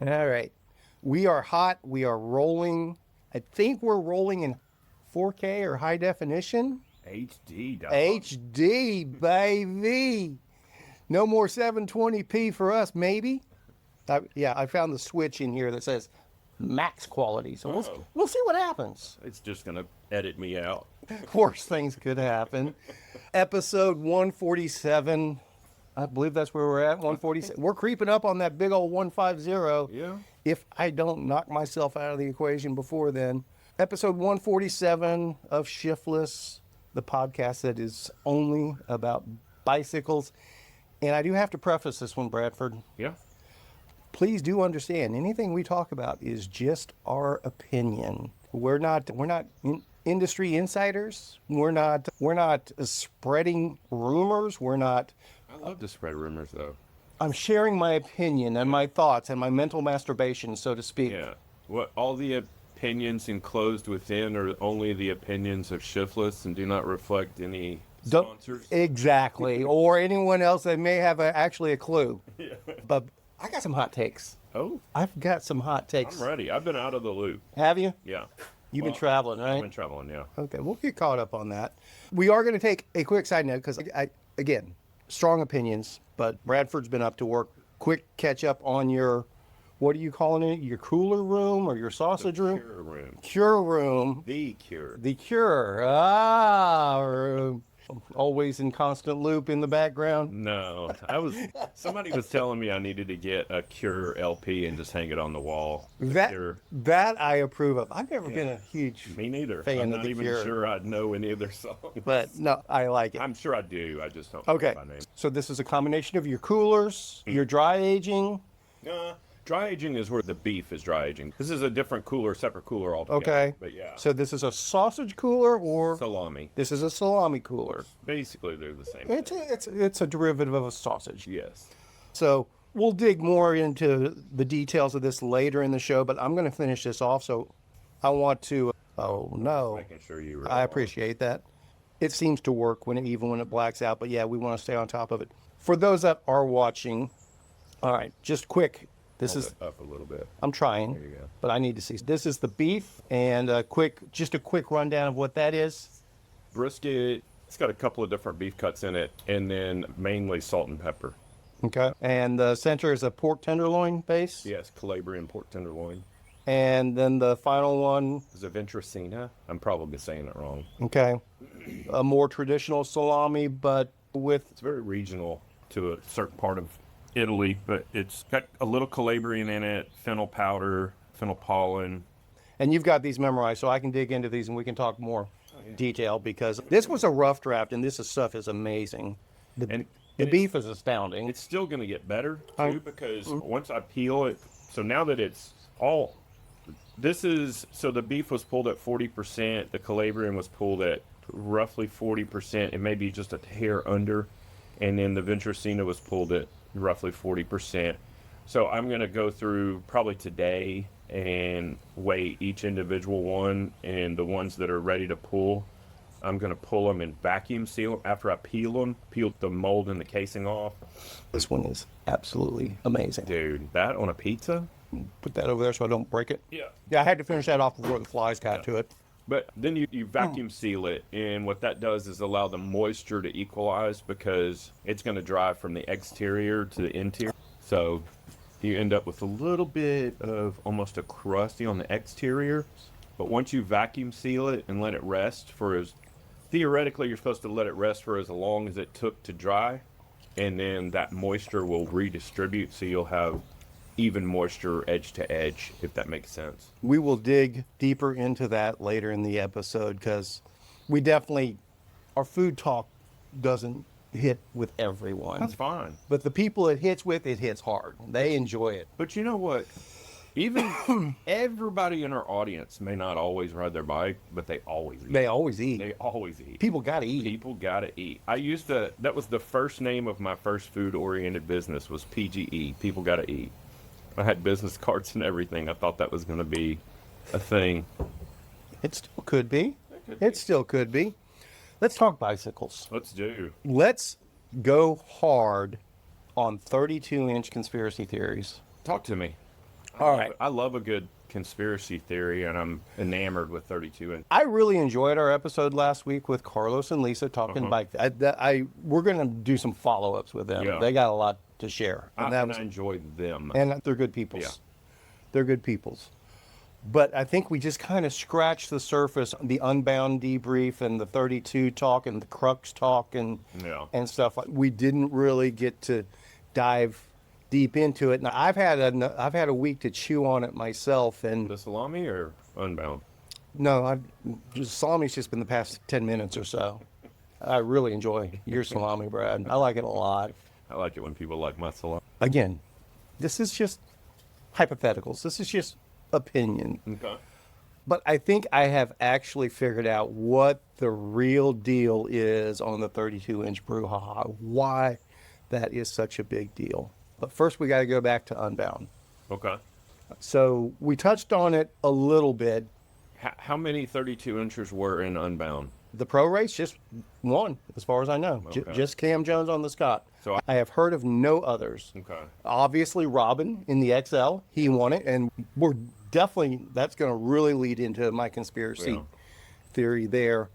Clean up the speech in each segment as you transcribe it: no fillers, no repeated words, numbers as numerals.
All right. We are hot. We are rolling. I think we're rolling in 4K or high definition. HD, dog. HD, baby. No more 720p for us, maybe. I found the switch in here that says max quality. So we'll see what happens. It's just going to edit me out. Worst things could happen. Episode 147. I believe that's where we're at, 147. We're creeping up on that big old 150. Yeah. If I don't knock myself out of the equation before then. Episode 147 of ShiftLess, the podcast that is only about bicycles. And I do have to preface this one, Bradford. Yeah. Please do understand, anything we talk about is just our opinion. We're not industry insiders. We're not spreading rumors. I love to spread rumors, though. I'm sharing my opinion and my thoughts and my mental masturbation, so to speak. Yeah. What all the opinions enclosed within are only the opinions of ShiftLess and do not reflect any sponsors. Exactly. Or anyone else that may have actually a clue. Yeah. But I got some hot takes. Oh? I've got some hot takes. I'm ready. I've been out of the loop. Have you? Yeah. You've been traveling, right? I've been traveling, yeah. Okay, we'll get caught up on that. We are going to take a quick side note because, again, strong opinions, but Bradford's been up to work. Quick catch up on your, what are you calling it? Your cooler room or your sausage room? Cure room. Cure room. The cure. The cure. Always in constant loop in the background. No, somebody was telling me I needed to get a Cure LP and just hang it on the wall. That I approve of. I've never been a huge Me neither. fan I'm of not the even Cure. sure I'd know any of their songs. But no, I like it. I'm sure I do. I just don't Okay. know by name. So this is a combination of your coolers, your dry aging. Dry aging is where the beef is dry aging. This is a different cooler, separate cooler altogether. Okay. But yeah. So this is a sausage cooler or Salami. this is a salami cooler. Basically, they're the same. It's a derivative of a sausage. Yes. So we'll dig more into the details of this later in the show, but I'm going to finish this off. So I want to, Making sure you I appreciate that. It seems to work even when it blacks out, but yeah, we want to stay on top of it. For those that are watching, all right, just quick. This Hold is it up a little bit. I'm trying, There you go. but I need to see. This is the beef, and just a quick rundown of what that is. Brisket, it's got a couple of different beef cuts in it, and then mainly salt and pepper. Okay. And the center is a pork tenderloin base. Yes, Calabrian pork tenderloin. And then the final one Is it Ventricina? I'm probably saying it wrong. okay, a more traditional salami, but with It's very regional to a certain part of Italy, but it's got a little Calabrian in it, fennel powder, fennel pollen. and you've got these memorized, so I can dig into these and we can talk more detail because this was a rough draft, and this stuff is amazing. The beef is astounding. It's still going to get better, too, because once I peel it, so now that it's all, so the beef was pulled at 40%, the Calabrian was pulled at roughly 40%, and maybe just a hair under, and then the Ventricina was pulled at roughly 40%. So I'm going to go through probably today and weigh each individual one, and the ones that are ready to pull, I'm going to pull them and vacuum seal them after I peel the mold and the casing off. This one is absolutely amazing. Dude, that on a pizza? Put that over there so I don't break it. Yeah. Yeah, I had to finish that off before the flies got to it. But then you vacuum seal it, and what that does is allow the moisture to equalize because it's going to dry from the exterior to the interior. So you end up with a little bit of almost a crusty on the exterior. But once you vacuum seal it and let it rest theoretically you're supposed to let it rest for as long as it took to dry, and then that moisture will redistribute so you'll have even moisture edge to edge, if that makes sense. We will dig deeper into that later in the episode because we definitely, our food talk doesn't hit with everyone. That's fine. But the people it hits with, it hits hard. They enjoy it. But you know what? Even everybody in our audience may not always ride their bike, but they always eat. They always eat. They always eat. People got to eat. People got to eat. That was the first name of my first food-oriented business was PGE. People got to eat. I had business cards and everything. I thought that was going to be a thing. It still could be. It still could be. Let's talk bicycles. Let's do. Let's go hard on 32-inch conspiracy theories. Talk to me. All right. I love a good conspiracy theory, and I'm enamored with 32 inch. I really enjoyed our episode last week with Carlos and Lisa talking bike. We're going to do some follow-ups with them. Yeah. They got a lot to share. I enjoy them. And they're good peoples. Yeah. They're good peoples. But I think we just kind of scratched the surface, the Unbound debrief and the 32 talk and the Crux talk and stuff. We didn't really get to dive deep into it. Now I've had a week to chew on it myself. And The Salami or Unbound? no, Salami's just been the past 10 minutes or so. I really enjoy your Salami, Brad. I like it a lot. I like it when people like my Salami. Again, this is just hypotheticals. This is just opinion. Okay. But I think I have actually figured out what the real deal is on the 32-inch brouhaha, why that is such a big deal. But first, we got to go back to Unbound. Okay. So we touched on it a little bit. How many 32 inchers were in Unbound? The pro race, just one, as far as I know. Okay. Just Cam Jones on the Scott. So I have heard of no others. Okay. Obviously, Robin in the XL, he won it, and that's going to really lead into my conspiracy theory there.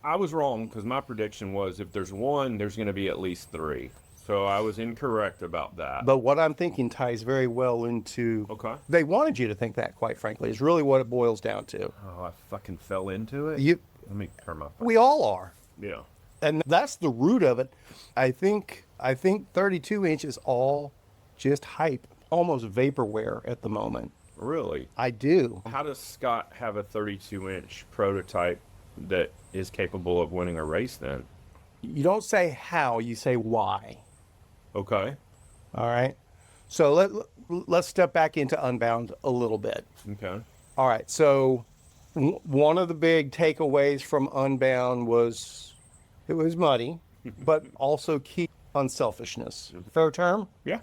I was wrong because my prediction was if there's one, there's going to be at least three. So I was incorrect about that. But what I'm thinking ties very well into... Okay. They wanted you to think that, quite frankly, is really what it boils down to. Oh, I fucking fell into it? Let me turn my phone. We all are. Yeah. And that's the root of it. I think 32 inch is all just hype, almost vaporware at the moment. Really? I do. How does Scott have a 32 inch prototype that is capable of winning a race then? You don't say how, you say why. Okay. All right. So let's step back into Unbound a little bit. Okay. All right. So one of the big takeaways from Unbound was it was muddy, but also key unselfishness. Fair term? Yeah.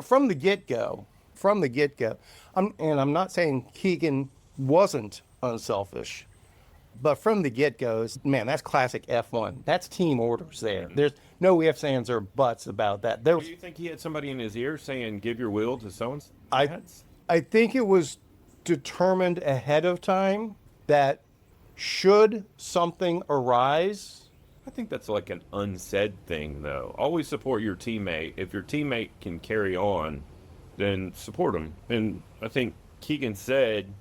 From the get-go. I'm not saying Keegan wasn't unselfish, but from the get-go, man, that's classic F1. That's team orders there. There's no ifs, ands, or buts about that. Do you think he had somebody in his ear saying, give your wheel to so-and-so? I think it was determined ahead of time that should something arise... I think that's like an unsaid thing, though. Always support your teammate. If your teammate can carry on, then support him. And I think Keegan said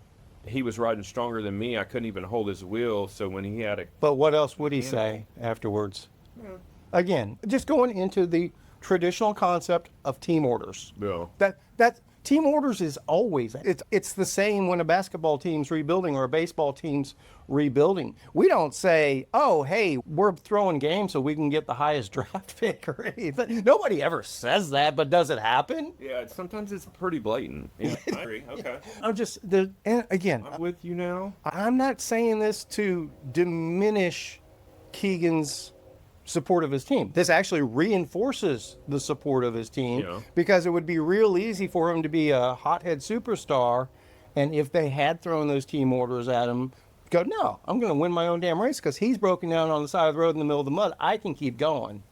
he was riding stronger than me. I couldn't even hold his wheel. So when he had a... But what else would he say afterwards? Yeah. Again, just going into the traditional concept of team orders. Yeah. That team orders is always, it's the same when a basketball team's rebuilding or a baseball team's rebuilding. We don't say, oh, hey, we're throwing games so we can get the highest draft pick or anything. Nobody ever says that, but does it happen? Yeah, sometimes it's pretty blatant. Yeah, I agree. Okay. And again, I'm with you now. I'm not saying this to diminish Keegan's support of his team. This actually reinforces the support of his team because it would be real easy for him to be a hothead superstar, and if they had thrown those team orders at him, go, no, I'm going to win my own damn race because he's broken down on the side of the road in the middle of the mud. I can keep going.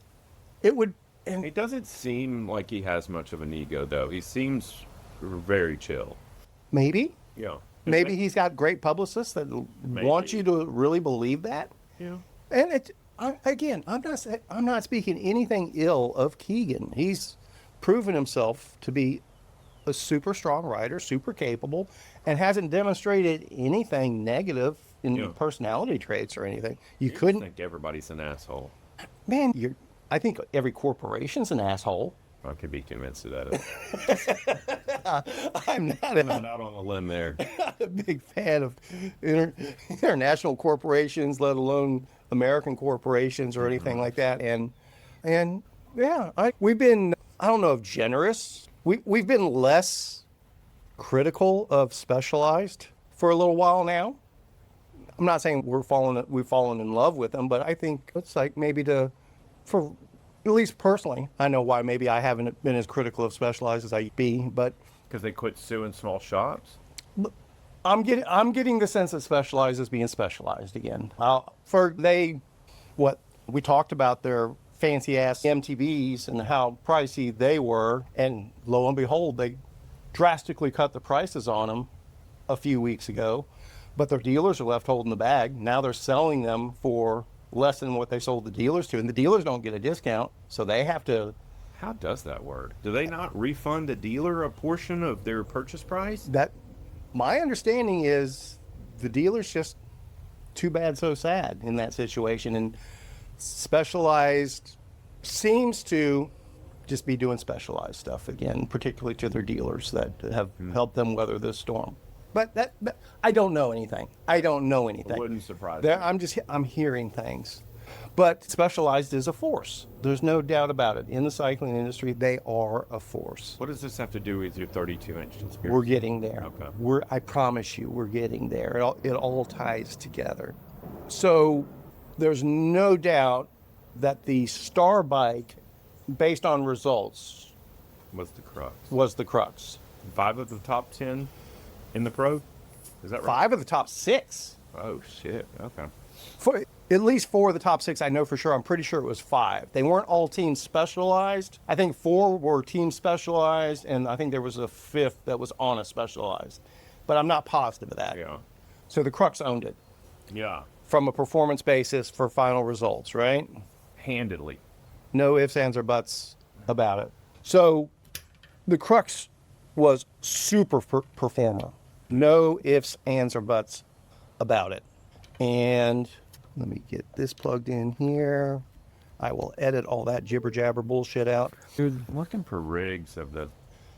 It would... And it doesn't seem like he has much of an ego, though. He seems very chill. Maybe. Yeah. Maybe he's got great publicists that want you to really believe that. Yeah. And I'm not speaking anything ill of Keegan. He's proven himself to be a super strong rider, super capable, and hasn't demonstrated anything negative in personality traits or anything. You couldn't think everybody's an asshole. Man, I think every corporation's an asshole. I could be convinced of that. I'm not on a limb there. Not a big fan of international corporations, let alone American corporations or anything like that. And yeah, we've been, I don't know if generous. We've been less critical of Specialized for a little while now. I'm not saying we've fallen in love with them, but I think it's like maybe for at least personally, I know why maybe I haven't been as critical of Specialized as I be, but because they quit suing small shops. I'm getting the sense that Specialized is being specialized again. We talked about their fancy ass MTBs and how pricey they were, and lo and behold, drastically cut the prices on them a few weeks ago, but their dealers are left holding the bag. Now they're selling them for less than what they sold the dealers to, and the dealers don't get a discount, so they have to. How does that work? Do they not refund the dealer a portion of their purchase price? That, my understanding is the dealer's just too bad, so sad in that situation, and Specialized seems to just be doing Specialized stuff again, particularly to their dealers that have helped them weather this storm. But I don't know anything. I don't know anything. It wouldn't surprise me. I'm hearing things. But Specialized is a force. There's no doubt about it. In the cycling industry, they are a force. What does this have to do with your 32-inch conspiracy? We're getting there. Okay. I promise you, we're getting there. It all ties together. So there's no doubt that the star bike, based on results, Was the crux. 5 5 of the top 10 in the pro? Is that right? 5 of the top 6. Oh, shit. Okay. For at least 4 of the top 6, I know for sure. I'm pretty sure it was 5. They weren't all team specialized. I think 4 were team specialized, and I think there was a 5th that was on a specialized. But I'm not positive of that. Yeah. So the Crux owned it Yeah. from a performance basis for final results, right? Handedly. No ifs, ands, or buts about it. So the Crux was super performer. No ifs, ands, or buts about it. And let me get this plugged in here. I will edit all that jibber jabber bullshit out. Dude, looking for rigs of the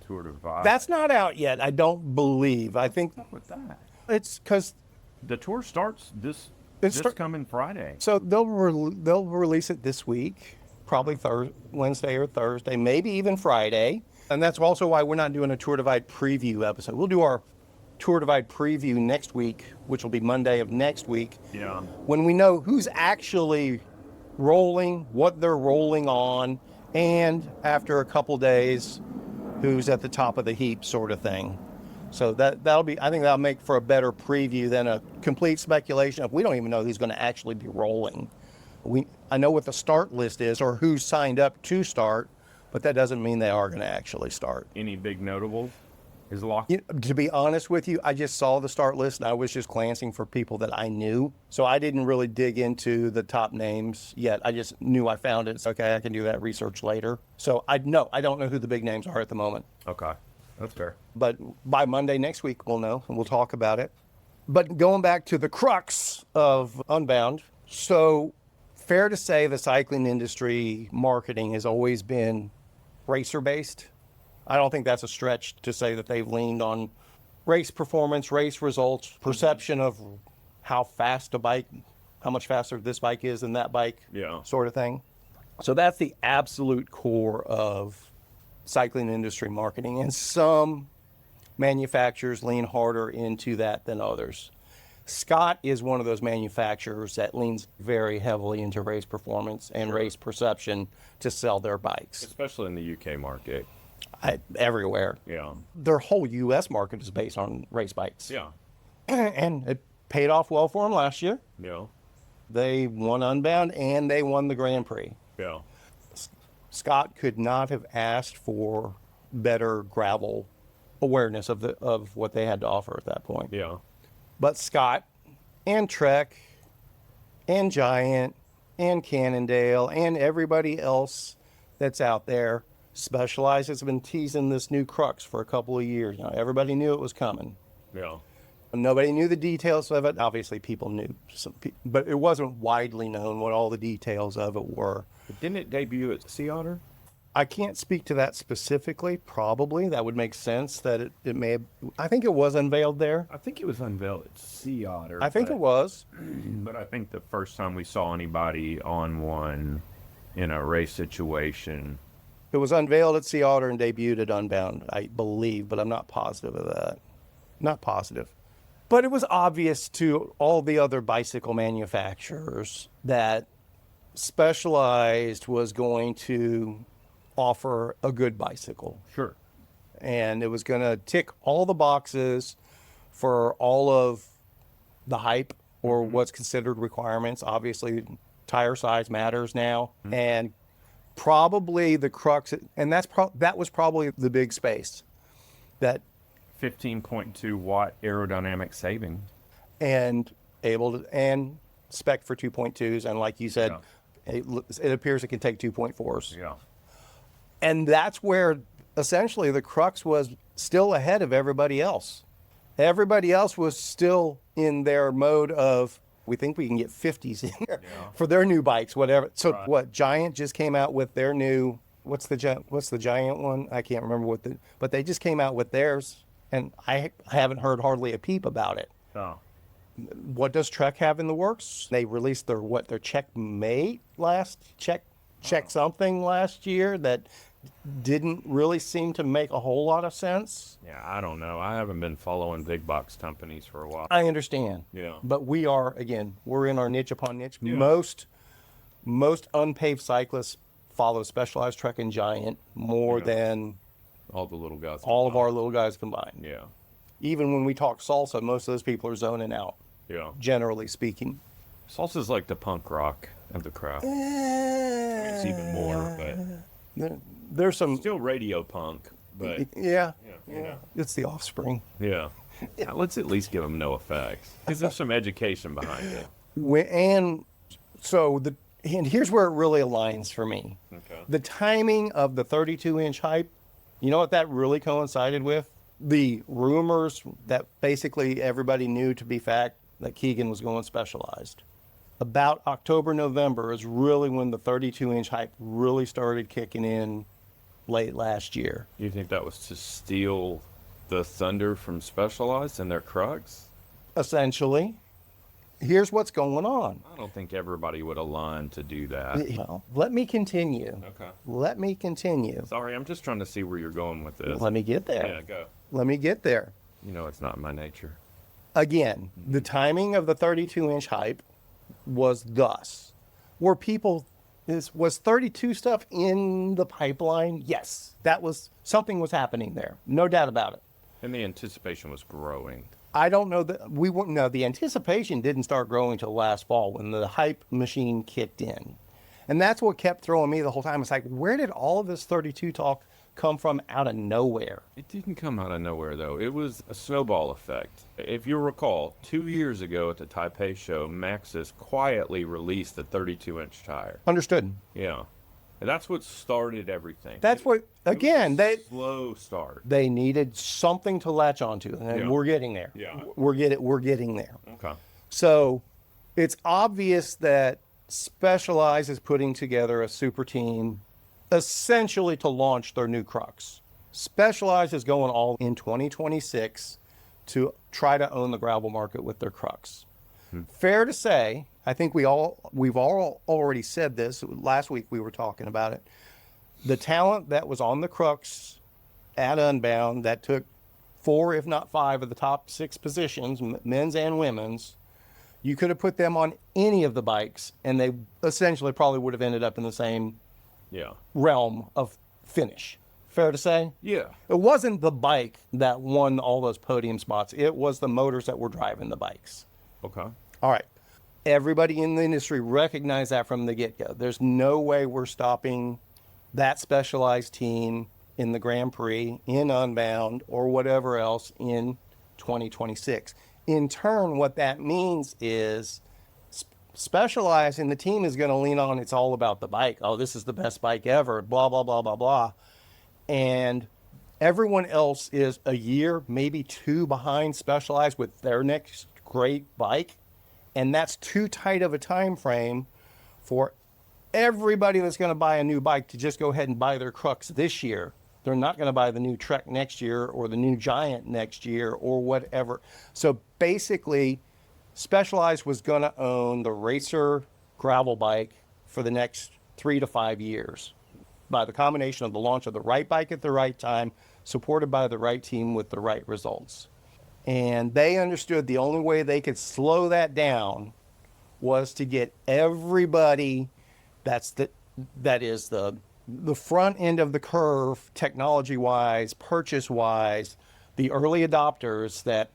Tour de Vibe. That's not out yet, I don't believe. I think What's that? it's because The tour starts this start- coming Friday. so they'll release it this week, probably Wednesday or Thursday, maybe even Friday. And that's also why we're not doing a Tour Divide preview episode. We'll do our Tour Divide preview next week, which will be Monday of next week, Yeah. when we know who's actually rolling, what they're rolling on, and after a couple days, who's at the top of the heap, sort of thing. So that'll be, I think that'll make for a better preview than a complete speculation of we don't even know who's going to actually be rolling. I know what the start list is or who's signed up to start, but that doesn't mean they are going to actually start. Any big notables? Is locked? To be honest with you, I just saw the start list and I was just glancing for people that I knew. So I didn't really dig into the top names yet. I just knew I found it. It's okay, I can do that research later. So I don't know who the big names are at the moment. Okay. That's fair. But by Monday next week, we'll know and we'll talk about it. But going back to the crux of Unbound, so fair to say the cycling industry marketing has always been racer-based. I don't think that's a stretch to say that they've leaned on race performance, race results, perception of how fast a bike, how much faster this bike is than that bike, sort of thing. So that's the absolute core of cycling industry marketing. And some manufacturers lean harder into that than others. Scott is one of those manufacturers that leans very heavily into race performance and race perception to sell their bikes. Especially in the UK market. Everywhere. Yeah. Their whole U.S. market is based on race bikes. Yeah. And it paid off well for them last year. Yeah. They won Unbound and they won the Grand Prix. Yeah. Scott could not have asked for better gravel awareness of what they had to offer at that point. Yeah. But Scott and Trek and Giant and Cannondale and everybody else that's out there, Specialized has been teasing this new Crux for a couple of years now. Everybody knew it was coming. Yeah. Nobody knew the details of it. Obviously, people knew, but it wasn't widely known what all the details of it were. But didn't it debut at Sea Otter? I can't speak to that specifically. Probably that would make sense that it may have. I think it was unveiled there. I think it was unveiled at Sea Otter. I think it was. But I think the first time we saw anybody on one in a race situation. It was unveiled at Sea Otter and debuted at Unbound, I believe, but I'm not positive of that. Not positive. But it was obvious to all the other bicycle manufacturers that Specialized was going to offer a good bicycle. Sure. And it was going to tick all the boxes for all of the hype or what's considered requirements. Obviously, tire size matters now. Mm-hmm. And probably the crux, and that was probably the big space. that 15.2 watt aerodynamic saving. and and spec for 2.2s, and like you said, it appears it can take 2.4s. Yeah. And that's where essentially the Crux was still ahead of everybody else. Everybody else was still in their mode of, we think we can get 50s in there for their new bikes, whatever. So what, Giant just came out with their new, what's the Giant one? I can't remember but they just came out with theirs, and I haven't heard hardly a peep about it. Oh. What does Trek have in the works? They released their Checkmate something last year that didn't really seem to make a whole lot of sense. Yeah, I don't know. I haven't been following big box companies for a while. I understand. Yeah. But we're in our niche upon niche. Yeah. Most unpaved cyclists follow Specialized, Trek, and Giant more than all the little guys. all of our little guys combined. Yeah. Even when we talk salsa, most of those people are zoning out, Yeah. generally speaking. Salsa's like the punk rock of the crowd. It's even more, but There's some, still radio punk. But yeah, you know. it's the offspring. Yeah. Let's at least give them no effects, because there's some education behind it. And here's where it really aligns for me. Okay. The timing of the 32-inch hype, you know what that really coincided with? The rumors that basically everybody knew to be fact that Keegan was going Specialized. About October, November is really when the 32-inch hype really started kicking in late last year. You think that was to steal the thunder from Specialized and their Crux? Essentially, here's what's going on. I don't think everybody would align to do that. Well, let me continue. Okay. Let me continue. Sorry, I'm just trying to see where you're going with this. Let me get there. Yeah, go. Let me get there. You know it's not my nature. Again, the timing of the 32-inch hype was thus. Were people, was 32 stuff in the pipeline? Yes. Something was happening there. No doubt about it. And the anticipation was growing. I don't know that the anticipation didn't start growing till last fall when the hype machine kicked in. And that's what kept throwing me the whole time. It's like, where did all of this 32 talk come from out of nowhere? It didn't come out of nowhere, though. It was a snowball effect. If you recall, 2 years ago at the Taipei show, Maxxis quietly released the 32-inch tire. Understood. Yeah. And that's what started everything. That's what, again, slow start. they needed something to latch onto, and Yeah. we're getting there. Yeah. We're getting there. Okay. So it's obvious that Specialized is putting together a super team essentially to launch their new Crux. Specialized is going all in 2026 to try to own the gravel market with their Crux. Fair to say, I think we've all already said this. Last week we were talking about it. The talent that was on the Crux at Unbound that took 4, if not 5, of the top 6 positions, men's and women's, you could have put them on any of the bikes, and they essentially probably would have ended up in the same realm of finish. Fair to say? Yeah. It wasn't the bike that won all those podium spots. It was the motors that were driving the bikes. Okay. All right. Everybody in the industry recognized that from the get-go. There's no way we're stopping that Specialized team in the Grand Prix, in Unbound, or whatever else in 2026. In turn, what that means is Specialized, and the team is going to lean on it's all about the bike. Oh, this is the best bike ever, blah, blah, blah, blah, blah. And everyone else is a year, maybe 2 behind Specialized with their next great bike. And that's too tight of a time frame for everybody that's going to buy a new bike to just go ahead and buy their Crux this year. They're not going to buy the new Trek next year or the new Giant next year or whatever. So basically, Specialized was going to own the racer gravel bike for the next 3 to 5 years by the combination of the launch of the right bike at the right time, supported by the right team with the right results. And they understood the only way they could slow that down was to get everybody that is the front end of the curve, technology-wise, purchase-wise, the early adopters that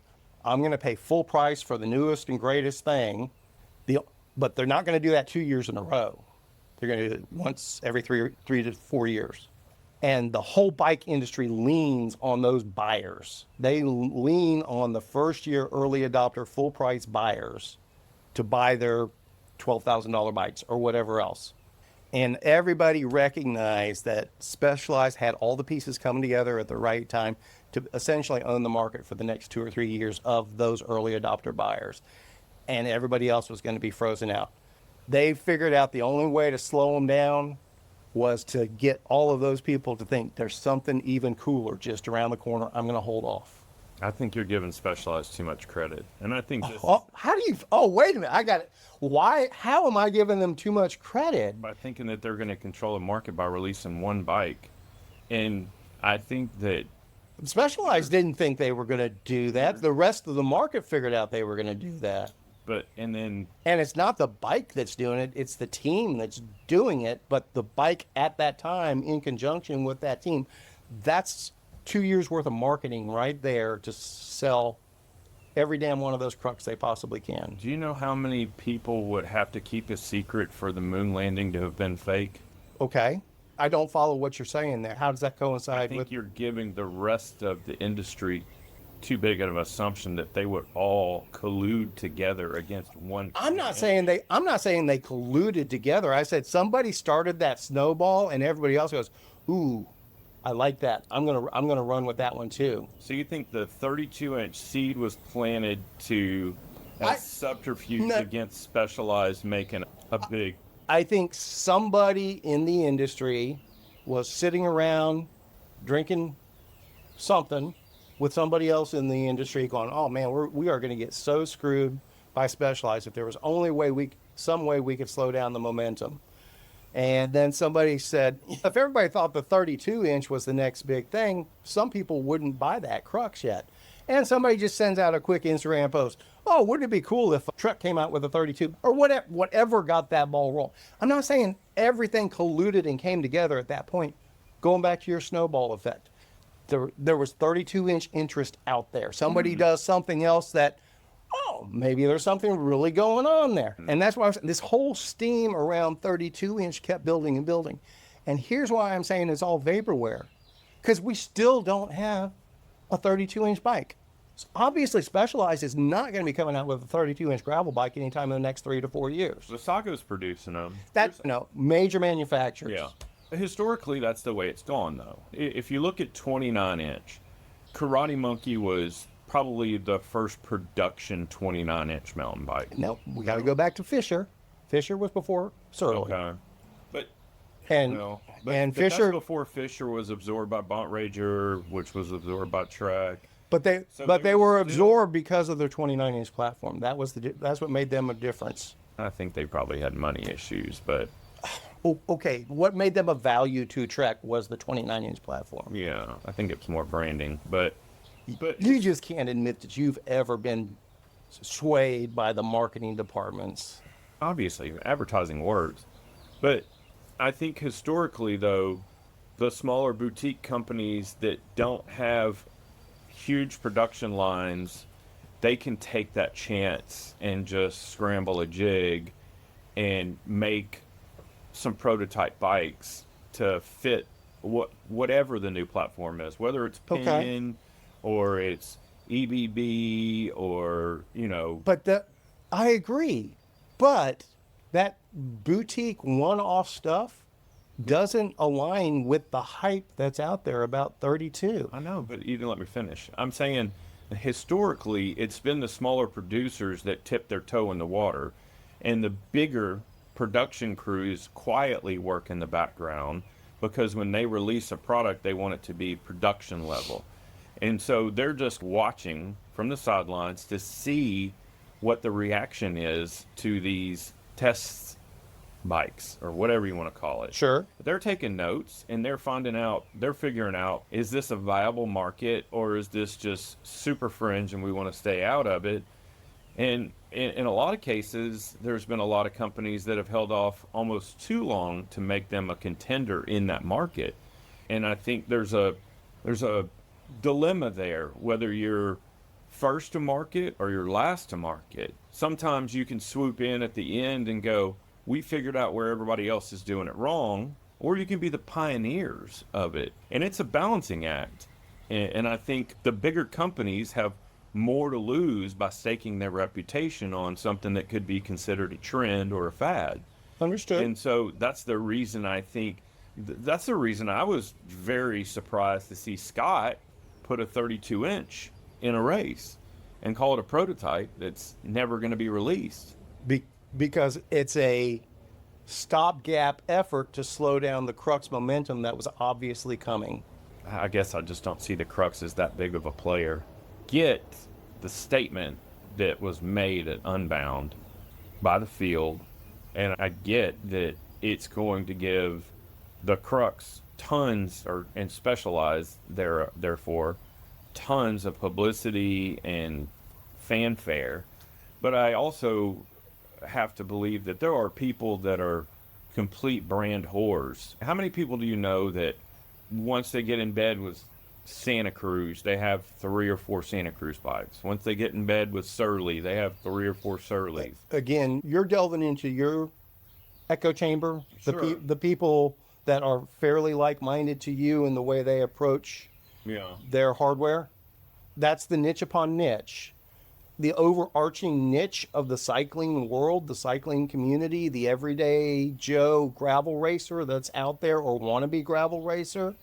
I'm going to pay full price for the newest and greatest thing, but they're not going to do that 2 years in a row. They're going to do it once every three to 4 years. And the whole bike industry leans on those buyers. They lean on the first year early adopter full price buyers to buy their $12,000 bikes or whatever else. And everybody recognized that Specialized had all the pieces coming together at the right time to essentially own the market for the next 2 or 3 years of those early adopter buyers. And everybody else was going to be frozen out. They figured out the only way to slow them down was to get all of those people to think there's something even cooler just around the corner. I'm going to hold off. I think you're giving Specialized too much credit. And I think this How do you, oh, wait a minute. I got it. Why, how am I giving them too much credit? by thinking that they're going to control the market by releasing one bike. And I think that Specialized didn't think they were going to do that. The rest of the market figured out they were going to do that. and then And it's not the bike that's doing it, it's the team that's doing it. But the bike at that time, in conjunction with that team, that's 2 years worth of marketing right there to sell every damn one of those Crux they possibly can. do you know how many people would have to keep a secret for the moon landing to have been fake? Okay. I don't follow what you're saying there. How does that I coincide think with? you're giving the rest of the industry too big of an assumption that they would all collude together against one. I'm not saying they colluded together. I said somebody started that snowball and everybody else goes, "Ooh, I like that. I'm going to run with that one too." So you think the 32-inch seed was planted to as subterfuge against Specialized making a big... I think somebody in the industry was sitting around drinking something with somebody else in the industry going, "Oh man, we are going to get so screwed by Specialized if there was only some way we could slow down the momentum." And then somebody said, if everybody thought the 32-inch was the next big thing, some people wouldn't buy that Crux yet. And somebody just sends out a quick Instagram post. "Oh, wouldn't it be cool if a truck came out with a 32?" Or whatever got that ball rolling. I'm not saying everything colluded and came together at that point. Going back to your snowball effect. There was 32-inch interest out there. Somebody does something else that, oh, maybe there's something really going on there. And that's why I'm saying this whole steam around 32-inch kept building and building. And here's why I'm saying it's all vaporware. Because we still don't have a 32-inch bike. So obviously, Specialized is not going to be coming out with a 32-inch gravel bike anytime in the next 3 to 4 years. Wasago's producing them. That's, major manufacturers. Yeah. Historically, that's the way it's gone, though. If you look at 29-inch, Karate Monkey was probably the first production 29-inch mountain bike. No, we got to go back to Fisher. Fisher was before Surly. Okay. But And but Fisher, that's before Fisher was absorbed by Bont Rager, which was absorbed by Trek. but they were absorbed because of their 29-inch platform. That's what made them a difference. I think they probably had money issues, but Oh, okay, what made them a value to Trek was the 29-inch platform. yeah, I think it's more branding. But You just can't admit that you've ever been swayed by the marketing departments. obviously, advertising works. But I think historically, though, the smaller boutique companies that don't have huge production lines, they can take that chance and just scramble a jig and make some prototype bikes to fit whatever the new platform is, whether it's Pinion or it's EBB or, But I agree. But that boutique one-off stuff doesn't align with the hype that's out there about 32. I know, but you didn't let me finish. I'm saying historically, it's been the smaller producers that tip their toe in the water, and the bigger production crews quietly work in the background because when they release a product, they want it to be production level. And so they're just watching from the sidelines to see what the reaction is to these test bikes or whatever you want to call it. Sure. They're taking notes and they're figuring out, is this a viable market or is this just super fringe and we want to stay out of it? And in a lot of cases, there's been a lot of companies that have held off almost too long to make them a contender in that market. And I think there's a dilemma there, whether you're first to market or you're last to market. Sometimes you can swoop in at the end and go, we figured out where everybody else is doing it wrong, or you can be the pioneers of it. And it's a balancing act. And I think the bigger companies have more to lose by staking their reputation on something that could be considered a trend or a fad. Understood. And so that's the reason I think, that's the reason I was very surprised to see Scott put a 32-inch in a race and call it a prototype that's never going to be released. Because it's a stopgap effort to slow down the Crux momentum that was obviously coming. I guess I just don't see the Crux as that big of a player. Get the statement that was made at Unbound by the field, and I get that it's going to give the Crux tons, and Specialized therefore tons of publicity and fanfare. But I also have to believe that there are people that are complete brand whores. How many people do you know that once they get in bed with Santa Cruz, they have 3 or 4 Santa Cruz bikes? Once they get in bed with Surly, they have 3 or 4 Surleys. Again, you're delving into your echo chamber, Sure. the people that are fairly like-minded to you in the way they approach their hardware. That's the niche upon niche. The overarching niche of the cycling world, the cycling community, the everyday Joe gravel racer that's out there or wannabe gravel racer,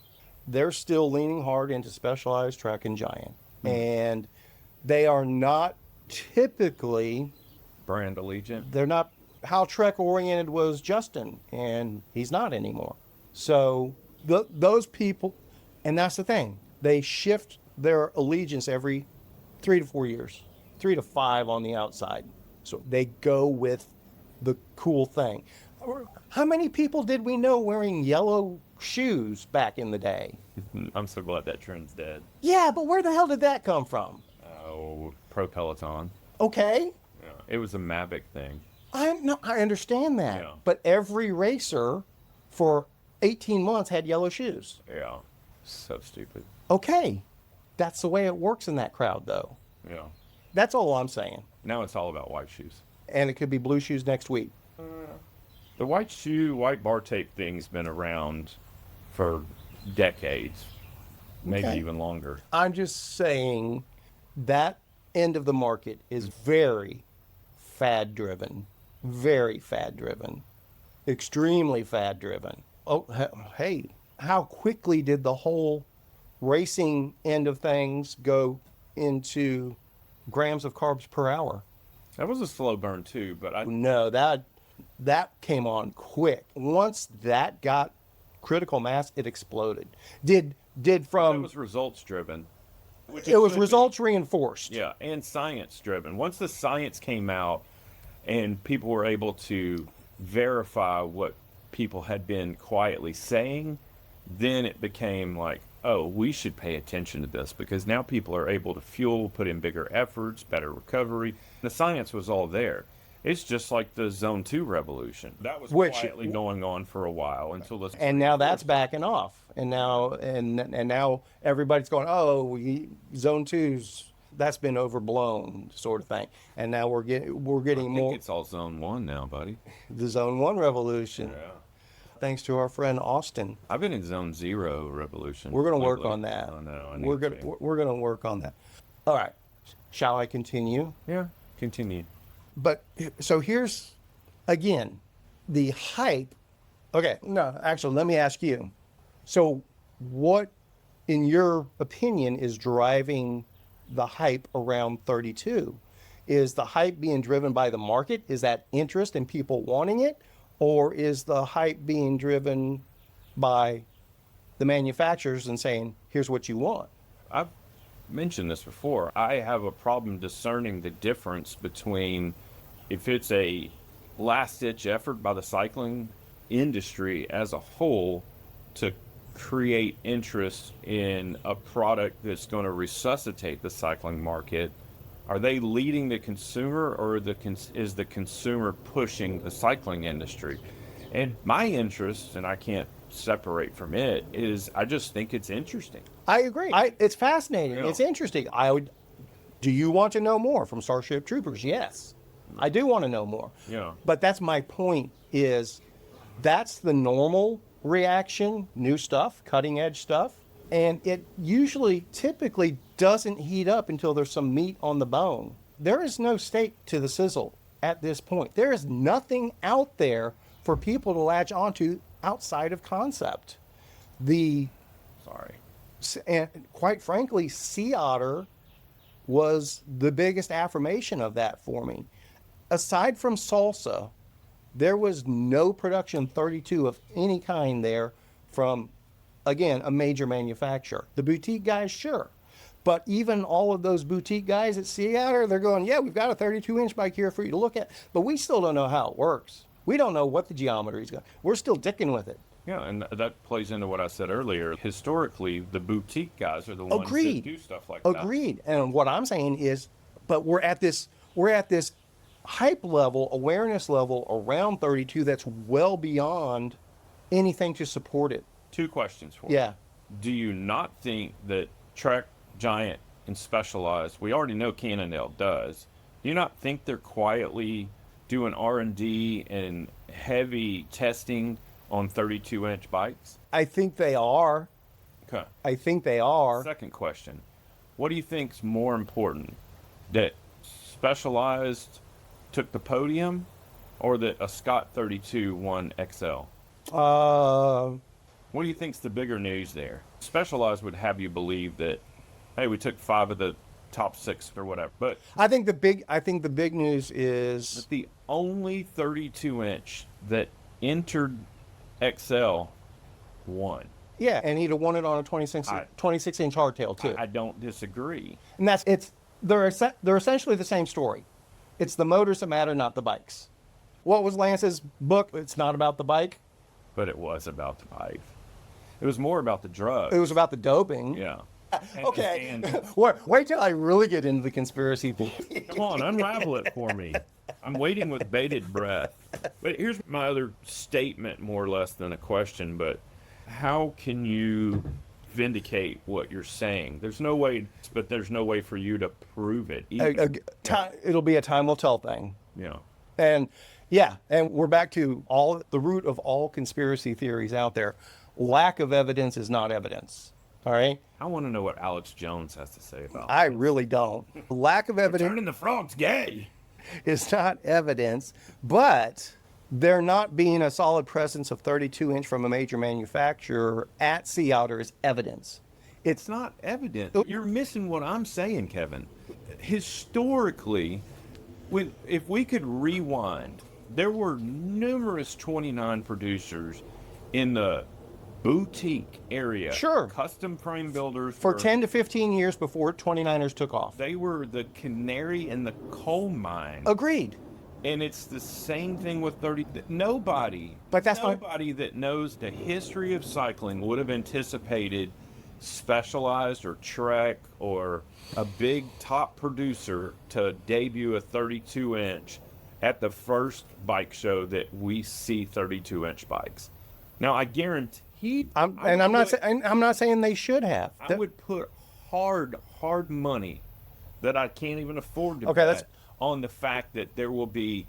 they're still leaning hard into Specialized, Trek, and Giant. And they are not typically Brand allegiant. they're not how Trek oriented was Justin, and he's not anymore. So those people, and that's the thing, they shift their allegiance every 3 to 4 years, 3 to 5 on the outside. So they go with the cool thing. How many people did we know wearing yellow shoes back in the day? I'm so glad that trend's dead. Yeah, but where the hell did that come from? Oh, Pro Peloton. Okay, Yeah, it was a Mavic thing. I understand that. Yeah. But every racer for 18 months had yellow shoes. Yeah, so stupid. Okay, that's the way it works in that crowd, though. Yeah. That's all I'm saying. Now it's all about white shoes. And it could be blue shoes next week. The white bar tape thing's been around for decades, maybe Okay. even longer. I'm just saying that end of the market is very fad-driven, extremely fad-driven. Oh, hey, how quickly did the whole racing end of things go into grams of carbs per hour? That was a slow burn too, but I No, that came on quick. Once that got critical mass, it exploded. Did that from was results driven. it was results reinforced. Yeah, and science driven. Once the science came out and people were able to verify what people had been quietly saying, then it became like, oh, we should pay attention to this because now people are able to fuel, put in bigger efforts, better recovery. The science was all there. It's just like the Zone 2 revolution. That was quietly going on for a while until this. And now that's backing off. And now everybody's going, oh, Zone 2's that's been overblown, sort of thing. And now we're getting I think more it's all Zone 1 now, buddy. the Zone 1 revolution. Yeah. Thanks to our friend Austin. I've been in Zone 0 revolution. We're going to work lately. on that. Oh, no, We're going to work on that. All right. Shall I continue? Yeah, continue. But so here's again the hype. Okay, no, actually, let me ask you. So, what, in your opinion, is driving the hype around 32? Is the hype being driven by the market? Is that interest in people wanting it? Or is the hype being driven by the manufacturers and saying, here's what you want? I've mentioned this before. I have a problem discerning the difference between if it's a last-ditch effort by the cycling industry as a whole to create interest in a product that's going to resuscitate the cycling market. Are they leading the consumer, or is the consumer pushing the cycling industry? And my interest, and I can't separate from it, is I just think it's interesting. I agree. It's fascinating. Yeah. It's interesting. Do you want to know more from Starship Troopers? Yes, I do want to know more. Yeah. But that's my point, is that's the normal reaction, new stuff, cutting edge stuff. And it typically doesn't heat up until there's some meat on the bone. There is no steak to the sizzle at this point. There is nothing out there for people to latch onto outside of concept. And quite frankly, Otter was the biggest affirmation of that for me. Aside from Salsa, there was no production 32 of any kind there from, again, a major manufacturer. The boutique guys, sure. But even all of those boutique guys at Otter, they're going, yeah, we've got a 32-inch bike here for you to look at, but we still don't know how it works. We don't know what the geometry is going to. We're still dicking with it. Yeah, and that plays into what I said earlier. Historically, the boutique guys are the ones that do stuff like that. Agreed. And what I'm saying is, but we're at this hype level, awareness level around 32 that's well beyond anything to support it. 2 questions for you. Yeah. Do you not think that Trek, Giant, and Specialized, we already know Cannondale does, do you not think they're quietly doing R&D and heavy testing on 32-inch bikes? I think they are. Okay. I think they are. Second question. What do you think's more important? That Specialized took the podium or that a Scott 32 won XL? What do you think's the bigger news there? Specialized would have you believe that, hey, we took 5 of the top 6 or whatever. But I think the big news is the only 32-inch that entered XL won. Yeah, and he'd have won it on a 26-inch hardtail too. I don't disagree. And they're essentially the same story. It's the motors that matter, not the bikes. What was Lance's book? It's not about the bike. But it was about the bike. It was more about the drugs. It was about the doping. Yeah. Okay. Wait till I really get into the conspiracy. Come on, unravel it for me. I'm waiting with bated breath. But here's my other statement, more or less than a question, but how can you vindicate what you're saying? There's no way for you to prove it either. It'll be a time will tell thing. Yeah. And we're back to the root of all conspiracy theories out there. Lack of evidence is not evidence. All right? I want to know what Alex Jones has to say about I really don't. Lack of evidence. Turning the frogs gay. Is not evidence, but there not being a solid presence of 32-inch from a major manufacturer at Otter is evidence. It's not evident. You're missing what I'm saying, Kevin. Historically, if we could rewind, there were numerous 29 producers in the boutique area. Sure. Custom frame builders. For 10 to 15 years before 29ers took off. They were the canary in the coal mine. Agreed. And it's the same thing with 30. Nobody that knows the history of cycling would have anticipated Specialized or Trek or a big top producer to debut a 32-inch at the first bike show that we see 32-inch bikes. Now, I guarantee. I'm not saying they should have. I would put hard money that I can't even afford to bet on the fact that there will be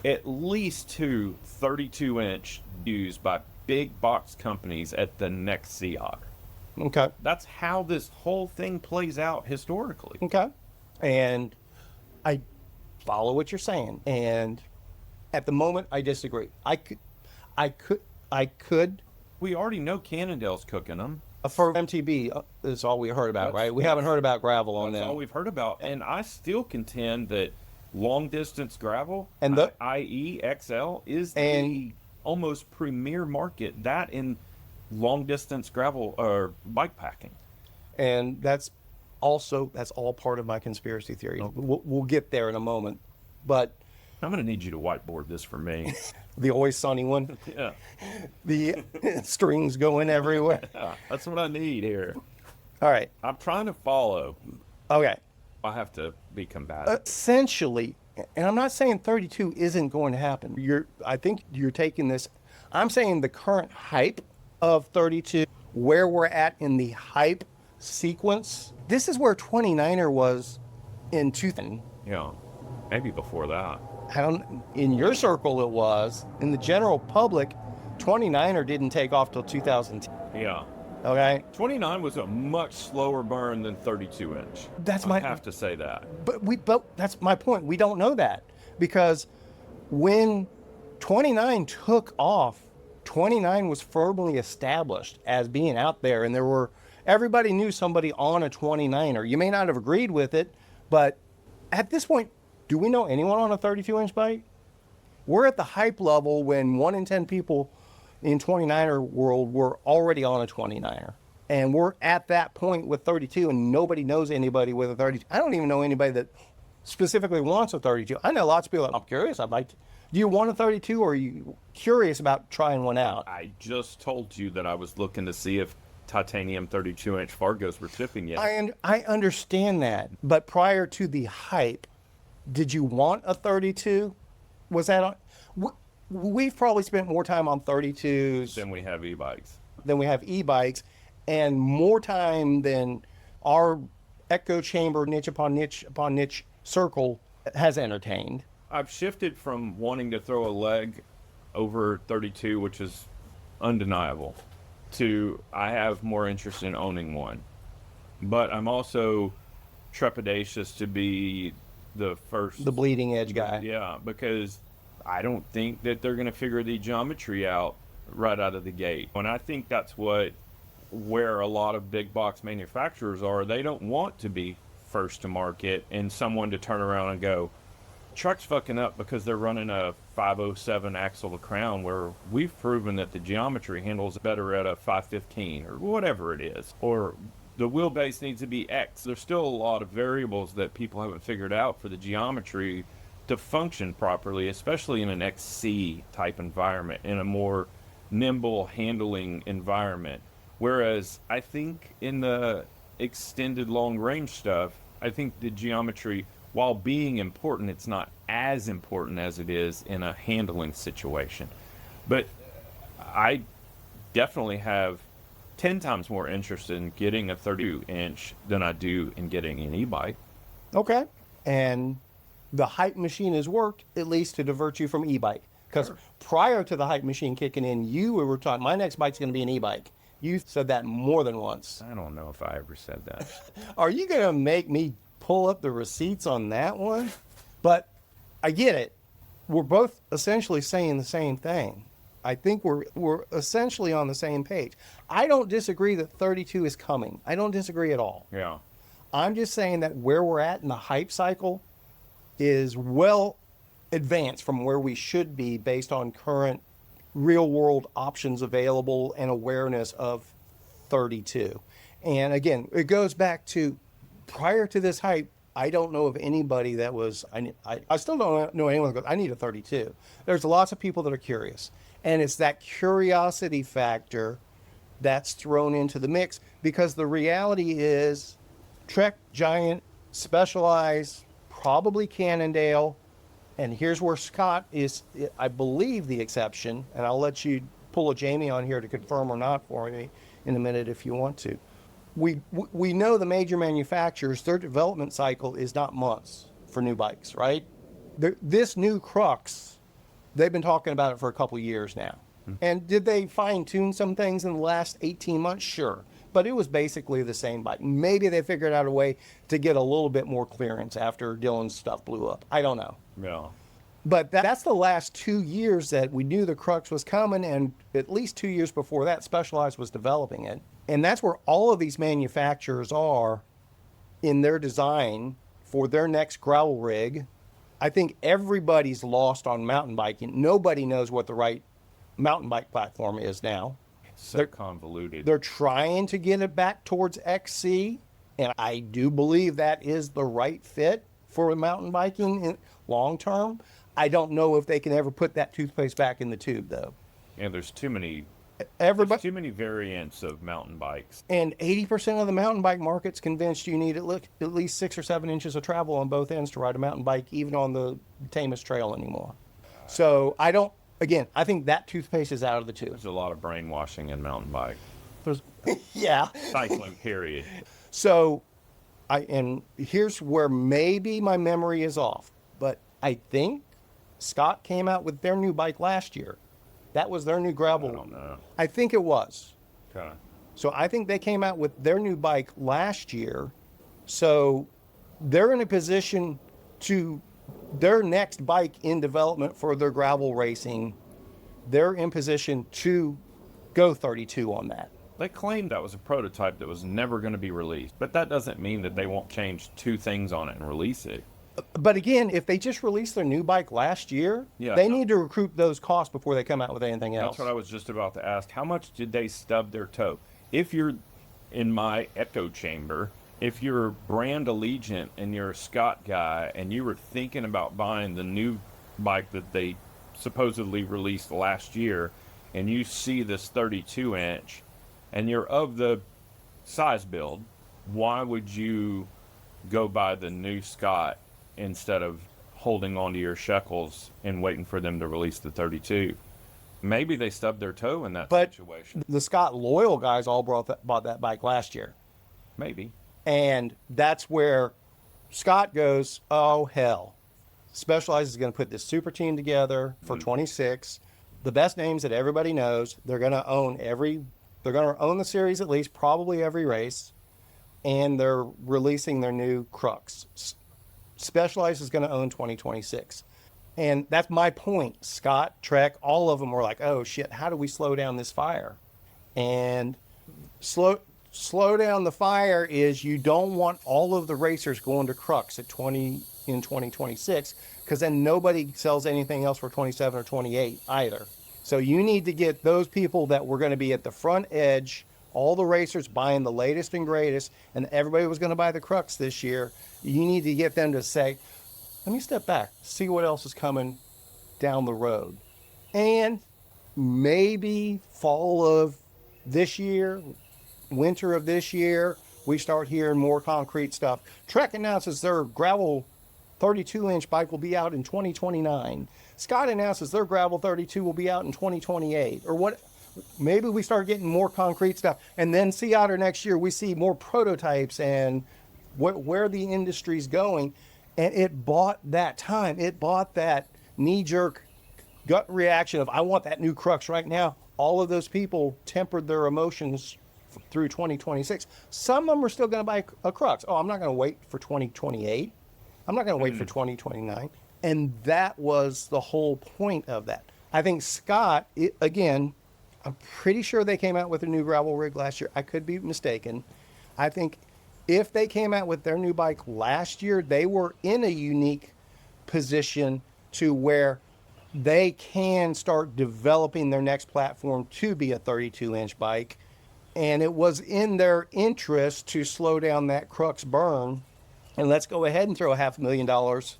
at least 2 32-inch used by big box companies at the next Otter. Okay. That's how this whole thing plays out historically. Okay. And I follow what you're saying. And at the moment, I disagree. I could. We already know Cannondale's cooking them. For MTB is all we heard about, right? We haven't heard about gravel on that. That's all we've heard about. And I still contend that long distance gravel, and i.e. XL, is the almost premier market. That in long distance gravel or bike packing. And that's all part of my conspiracy theory. Okay. We'll get there in a moment. But I'm going to need you to whiteboard this for me. The Always Sunny one. Yeah. The strings going everywhere. Yeah, that's what I need here. All right. I'm trying to follow. Okay. I have to be combative. Essentially, and I'm not saying 32 isn't going to happen. I think you're taking this. I'm saying the current hype of 32, where we're at in the hype sequence. This is where 29er was in 2000. Yeah. Maybe before that. In your circle it was. In the general public, 29er didn't take off till 2010. Yeah. Okay? 29 was a much slower burn than 32 inch. I have to say that. But that's my point. We don't know that because when 29 took off, 29 was firmly established as being out there, and everybody knew somebody on a 29er. You may not have agreed with it, but at this point, do we know anyone on a 32-inch bike? We're at the hype level when 1 in 10 people in 29er world were already on a 29er. And we're at that point with 32, and nobody knows anybody with a 32. I don't even know anybody that specifically wants a 32. I know lots of people that I'm curious. Do you want a 32, or are you curious about trying one out? I just told you that I was looking to see if titanium 32-inch Fargos were shipping yet. I understand that, but prior to the hype, did you want a 32? Was that on? We've probably spent more time on 32s Then we have e-bikes. than we have e-bikes, and more time than our echo chamber niche upon niche upon niche circle has entertained. I've shifted from wanting to throw a leg over 32, which is undeniable, to I have more interest in owning one. But I'm also trepidatious to be the bleeding edge guy. Yeah, because I don't think that they're going to figure the geometry out right out of the gate. And I think that's where a lot of big box manufacturers are. They don't want to be first to market and someone to turn around and go, truck's fucking up because they're running a 507 axle to crown, where we've proven that the geometry handles better at a 515 or whatever it is, or the wheelbase needs to be X. There's still a lot of variables that people haven't figured out for the geometry to function properly, especially in an XC type environment, in a more nimble handling environment. Whereas I think in the extended long range stuff, I think the geometry, while being important, it's not as important as it is in a handling situation. But I definitely have 10 times more interest in getting a 32-inch than I do in getting an e-bike. Okay. And the hype machine has worked, at least to divert you from e-bike. Because prior to the hype machine kicking in, you were talking, my next bike's going to be an e-bike. You said that more than once. I don't know if I ever said that. Are you going to make me pull up the receipts on that one? But I get it. We're both essentially saying the same thing. I think we're essentially on the same page. I don't disagree that 32 is coming. I don't disagree at all. Yeah. I'm just saying that where we're at in the hype cycle is well advanced from where we should be based on current real world options available and awareness of 32. And again, it goes back to prior to this hype, I don't know of anybody that was, I still don't know anyone that goes, I need a 32. There's lots of people that are curious. And it's that curiosity factor that's thrown into the mix, because the reality is Trek, Giant, Specialized, probably Cannondale, and here's where Scott is, I believe, the exception, and I'll let you pull a Jamie on here to confirm or not for me in a minute if you want to. We know the major manufacturers, their development cycle is not months for new bikes, right? This new Crux, they've been talking about it for a couple years now. And did they fine-tune some things in the last 18 months? Sure. But it was basically the same bike. Maybe they figured out a way to get a little bit more clearance after Dylan's stuff blew up. I don't know. Yeah. But that's the last 2 years that we knew the Crux was coming, and at least 2 years before that, Specialized was developing it. And that's where all of these manufacturers are in their design for their next gravel rig. I think everybody's lost on mountain biking. Nobody knows what the right mountain bike platform is now. So convoluted. They're trying to get it back towards XC, and I do believe that is the right fit for mountain biking in long term. I don't know if they can ever put that toothpaste back in the tube, though. And there's too many variants of mountain bikes. And 80% of the mountain bike market's convinced you need at least 6 or 7 inches of travel on both ends to ride a mountain bike, even on the tamest trail anymore. So I think that toothpaste is out of the tube. There's a lot of brainwashing in mountain bike. Yeah. Cycling, period. So, and here's where maybe my memory is off, but I think Scott came out with their new bike last year. That was their new gravel. I don't know. I think it was. Okay. So I think they came out with their new bike last year. So they're in a position to, their next bike in development for their gravel racing, they're in position to go 32 on that. They claimed that was a prototype that was never going to be released, but that doesn't mean that they won't change 2 things on it and release it. But again, if they just released their new bike last year, they need to recoup those costs before they come out with anything else. That's what I was just about to ask. How much did they stub their toe? If you're in my echo chamber, if you're brand allegiant and you're a Scott guy and you were thinking about buying the new bike that they supposedly released last year, and you see this 32 inch and you're of the size build, why would you go buy the new Scott instead of holding on to your shekels and waiting for them to release the 32? Maybe they stubbed their toe in that situation. The Scott loyal guys all bought that bike last year. Maybe. And that's where Scott goes, oh, hell. Specialized is going to put this super team together for 26. The best names that everybody knows. They're going to own the series at least, probably every race. And they're releasing their new Crux. Specialized is going to own 2026. And that's my point. Scott, Trek, all of them were like, oh, shit, how do we slow down this fire? And slow down the fire is you don't want all of the racers going to Crux in 2026, because then nobody sells anything else for 27 or 28 either. So you need to get those people that were going to be at the front edge, all the racers buying the latest and greatest, and everybody was going to buy the Crux this year. You need to get them to say, let me step back, see what else is coming down the road. And maybe fall of this year, winter of this year, we start hearing more concrete stuff. Trek announces their gravel 32-inch bike will be out in 2029. Scott announces their gravel 32 will be out in 2028. Or what? Maybe we start getting more concrete stuff. And then see Otter next year, we see more prototypes and where the industry's going. And it bought that time. It bought that knee-jerk gut reaction of, I want that new Crux right now. All of those people tempered their emotions through 2026. Some of them are still going to buy a Crux. Oh, I'm not going to wait for 2028. I'm not going to wait for 2029. And that was the whole point of that. I think Scott, again, I'm pretty sure they came out with a new gravel rig last year. I could be mistaken. I think if they came out with their new bike last year, they were in a unique position to where they can start developing their next platform to be a 32-inch bike. And it was in their interest to slow down that Crux burn. And let's go ahead and throw $500,000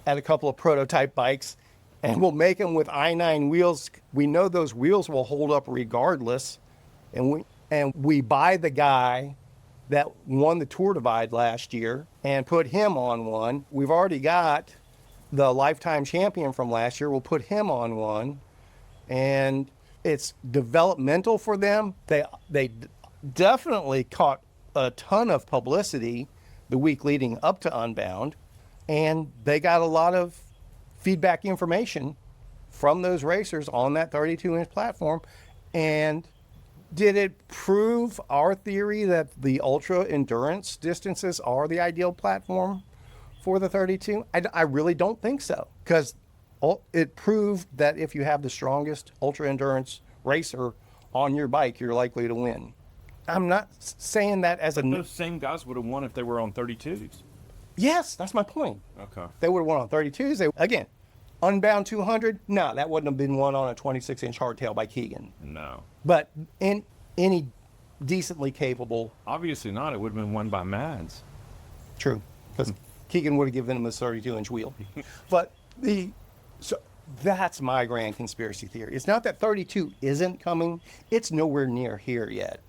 at a couple of prototype bikes, and we'll make them with i9 wheels. We know those wheels will hold up regardless. And we buy the guy that won the Tour Divide last year and put him on one. We've already got the lifetime champion from last year. We'll put him on one. And it's developmental for them. They definitely caught a ton of publicity the week leading up to Unbound, and they got a lot of feedback information from those racers on that 32-inch platform. And did it prove our theory that the ultra endurance distances are the ideal platform for the 32? I really don't think so, because it proved that if you have the strongest ultra endurance racer on your bike, you're likely to win. I'm not saying that as a... Those same guys would have won if they were on 32s. Yes, that's my point. Okay. They would have won on 32s. Again, Unbound 200, no, that wouldn't have been won on a 26-inch hardtail by Keegan. No. But in any decently capable... Obviously not. It would have been won by Mads. True, because Keegan would have given him a 32-inch wheel. But so that's my grand conspiracy theory. It's not that 32 isn't coming. It's nowhere near here yet.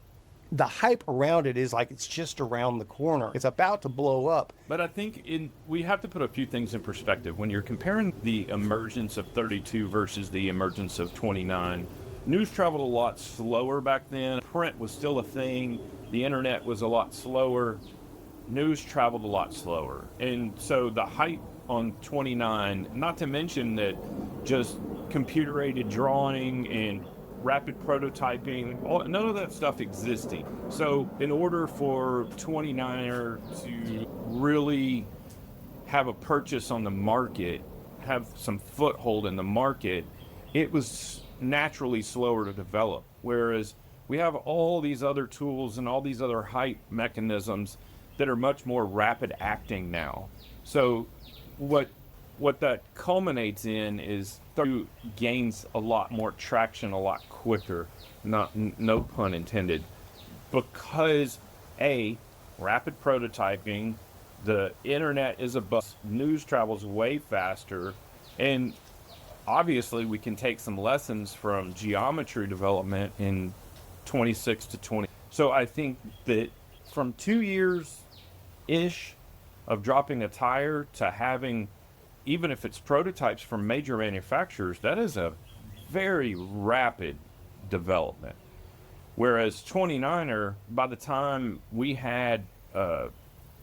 The hype around it is like it's just around the corner. It's about to blow up. But I think we have to put a few things in perspective. When you're comparing the emergence of 32 versus the emergence of 29, news traveled a lot slower back then. Print was still a thing. The internet was a lot slower. News traveled a lot slower. And so the hype on 29, not to mention that just computer-aided drawing and rapid prototyping, none of that stuff existing. So in order for 29er to really have a purchase on the market, have some foothold in the market, it was naturally slower to develop. Whereas we have all these other tools and all these other hype mechanisms that are much more rapid acting now. So what that culminates in is through gains a lot more traction a lot quicker, no pun intended, because rapid prototyping, the internet is a buzz, news travels way faster, and obviously we can take some lessons from geometry development in 26 to 20. So I think that from 2 years ish of dropping a tire to having, even if it's prototypes from major manufacturers, that is a very rapid development. Whereas 29er, by the time we had a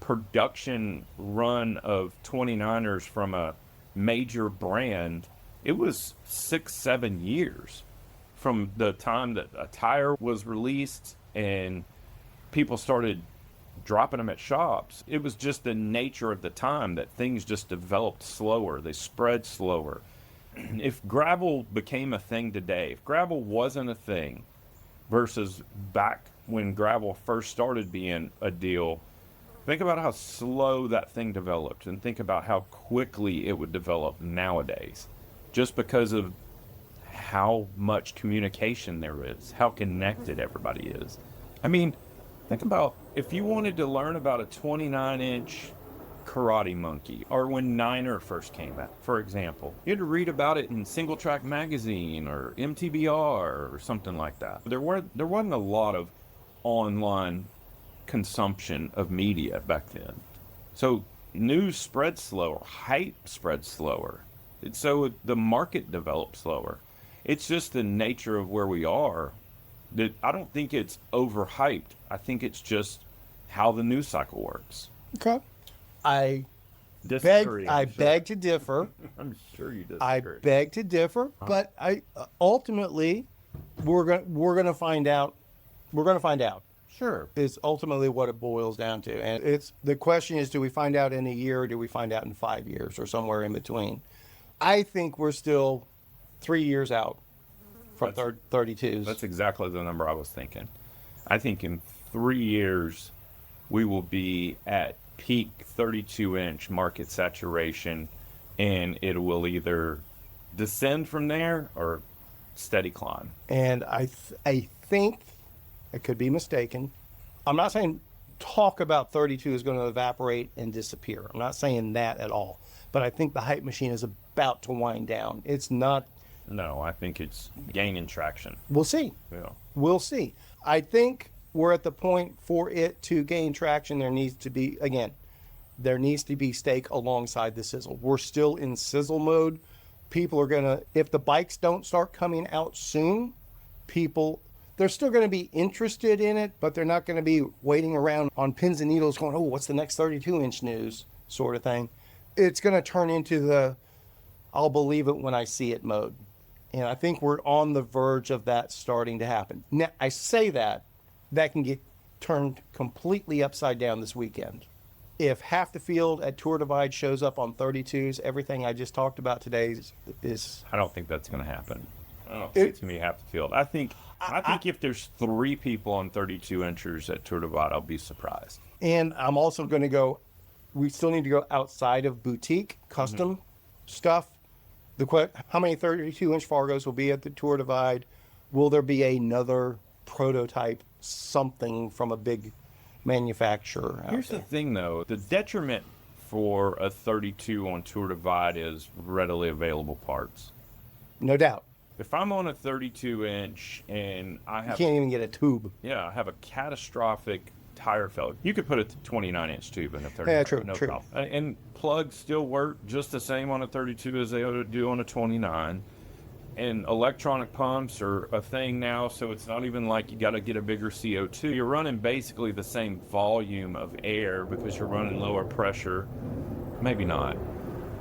production run of 29ers from a major brand, it was 6-7 years from the time that a tire was released and people started dropping them at shops. It was just the nature of the time that things just developed slower. They spread slower. If gravel became a thing today, if gravel wasn't a thing versus back when gravel first started being a deal, think about how slow that thing developed and think about how quickly it would develop nowadays, just because of how much communication there is, how connected everybody is. I mean, think about if you wanted to learn about a 29-inch karate monkey, or when Niner first came out, for example, you had to read about it in Single Track Magazine or MTBR or something like that. There wasn't a lot of online consumption of media back then. So news spread slower, hype spread slower. So the market developed slower. It's just the nature of where we are. That I don't think it's overhyped. I think it's just how the news cycle works. Okay. I Disagree. beg to differ. I'm sure you disagree. I beg to differ, but I ultimately we're gonna find out. We're gonna find out. Sure. Is ultimately what it boils down to, and it's the question is: do we find out in a year, or do we find out in 5 years, or somewhere in between? I think we're still 3 years out from 32s. That's exactly the number I was thinking. I think in 3 years we will be at peak 32-inch market saturation, and it will either descend from there or steady climb. And I think I could be mistaken. I'm not saying talk about 32 is going to evaporate and disappear. I'm not saying that at all. But I think the hype machine is about to wind down. It's not. No, I think it's gaining traction. We'll see. Yeah. We'll see. I think we're at the point for it to gain traction. There needs to be steak alongside the sizzle. We're still in sizzle mode. People are going to, if the bikes don't start coming out soon, they're still going to be interested in it, but they're not going to be waiting around on pins and needles going, oh, what's the next 32-inch news sort of thing. It's going to turn into the I'll believe it when I see it mode. And I think we're on the verge of that starting to happen. Now, I say that can get turned completely upside down this weekend. If half the field at Tour Divide shows up on 32s, everything I just talked about today is I don't think that's going to happen. I don't think it's going to be half the field. I think if there's 3 people on 32 inchers at Tour Divide, I'll be surprised. And I'm also going to go, we still need to go outside of boutique, custom stuff. How many 32-inch Fargos will be at the Tour Divide? Will there be another prototype, something from a big manufacturer out Here's there? the thing, though. The detriment for a 32 on Tour Divide is readily available parts. No doubt. If I'm on a 32-inch and I have... You can't even get a tube. Yeah, I have a catastrophic tire failure. You could put a 29-inch tube in a 32. Yeah, true, no true. problem. And plugs still work just the same on a 32 as they do on a 29. And electronic pumps are a thing now, so it's not even like you got to get a bigger CO2. You're running basically the same volume of air because you're running lower pressure. Maybe not.